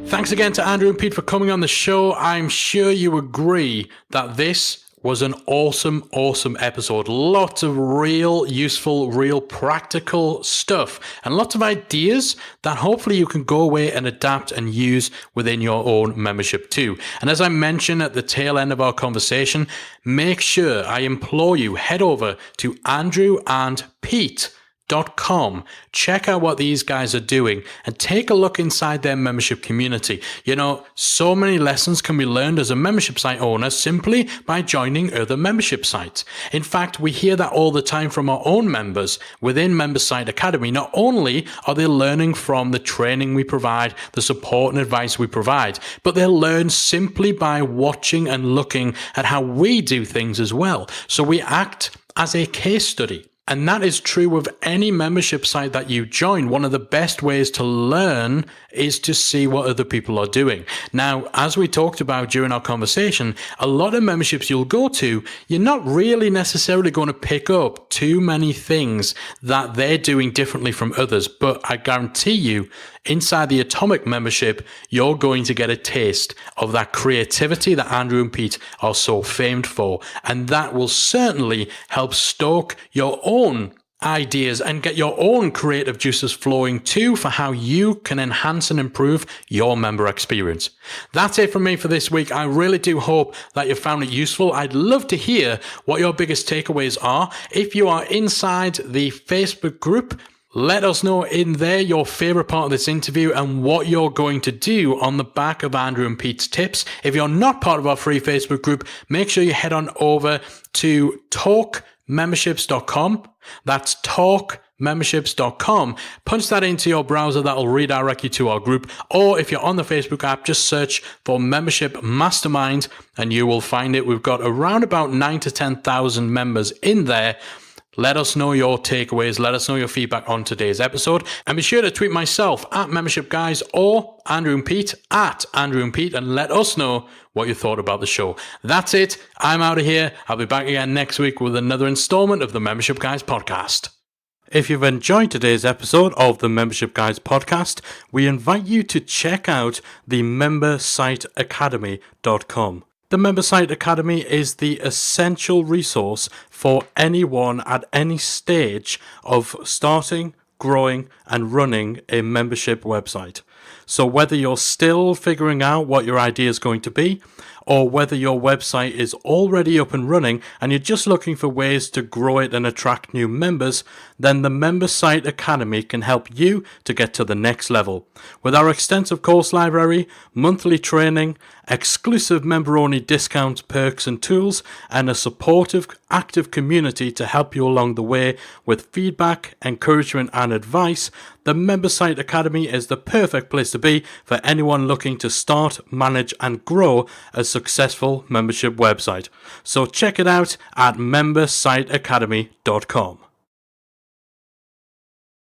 Speaker 2: Thanks again to Andrew and Pete for coming on the show. I'm sure you agree that this was an awesome episode. Lots of real useful, real practical stuff and lots of ideas that hopefully you can go away and adapt and use within your own membership too. And as I mentioned at the tail end of our conversation, make sure, I implore you, head over to andrewandpete.com. Check out what these guys are doing and take a look inside their membership community. You know, so many lessons can be learned as a membership site owner simply by joining other membership sites. In fact, we hear that all the time from our own members within Member Site Academy. Not only are they learning from the training we provide, the support and advice we provide, but they'll learn simply by watching and looking at how we do things as well. So we act as a case study. And that is true with any membership site that you join. One of the best ways to learn is to see what other people are doing. Now, as we talked about during our conversation, a lot of memberships you'll go to, you're not really necessarily going to pick up too many things that they're doing differently from others. But I guarantee you, inside the Atomic membership, you're going to get a taste of that creativity that Andrew and Pete are so famed for. And that will certainly help stoke your own ideas and get your own creative juices flowing too for how you can enhance and improve your member experience. That's it from me for this week. I really do hope that you found it useful. I'd love to hear what your biggest takeaways are. If you are inside the Facebook group, Let us know in there your favorite part of this interview and what you're going to do on the back of Andrew and Pete's tips. If you're not part of our free Facebook group, make sure you head on over to talkmemberships.com. That's talkmemberships.com. Punch that into your browser. That'll redirect you to our group. Or if you're on the Facebook app, just search for Membership Mastermind and you will find it. We've got around about 9,000 to 10,000 members in there. Let us know your takeaways. Let us know your feedback on today's episode. And be sure to tweet myself at Membership Guys or Andrew and Pete at Andrew and Pete and let us know what you thought about the show. That's it. I'm out of here. I'll be back again next week with another installment of the Membership Guys podcast. If you've enjoyed today's episode of the Membership Guys podcast, we invite you to check out the membersiteacademy.com. The Membersite Academy is the essential resource for anyone at any stage of starting, growing, and running a membership website. So whether you're still figuring out what your idea is going to be, or whether your website is already up and running and you're just looking for ways to grow it and attract new members, then the Membersite Academy can help you to get to the next level. With our extensive course library, monthly training, exclusive member-only discounts, perks and tools, and a supportive, active community to help you along the way with feedback, encouragement and advice, the Membersite Academy is the perfect place to be for anyone looking to start, manage and grow a successful membership website. So check it out at membersiteacademy.com.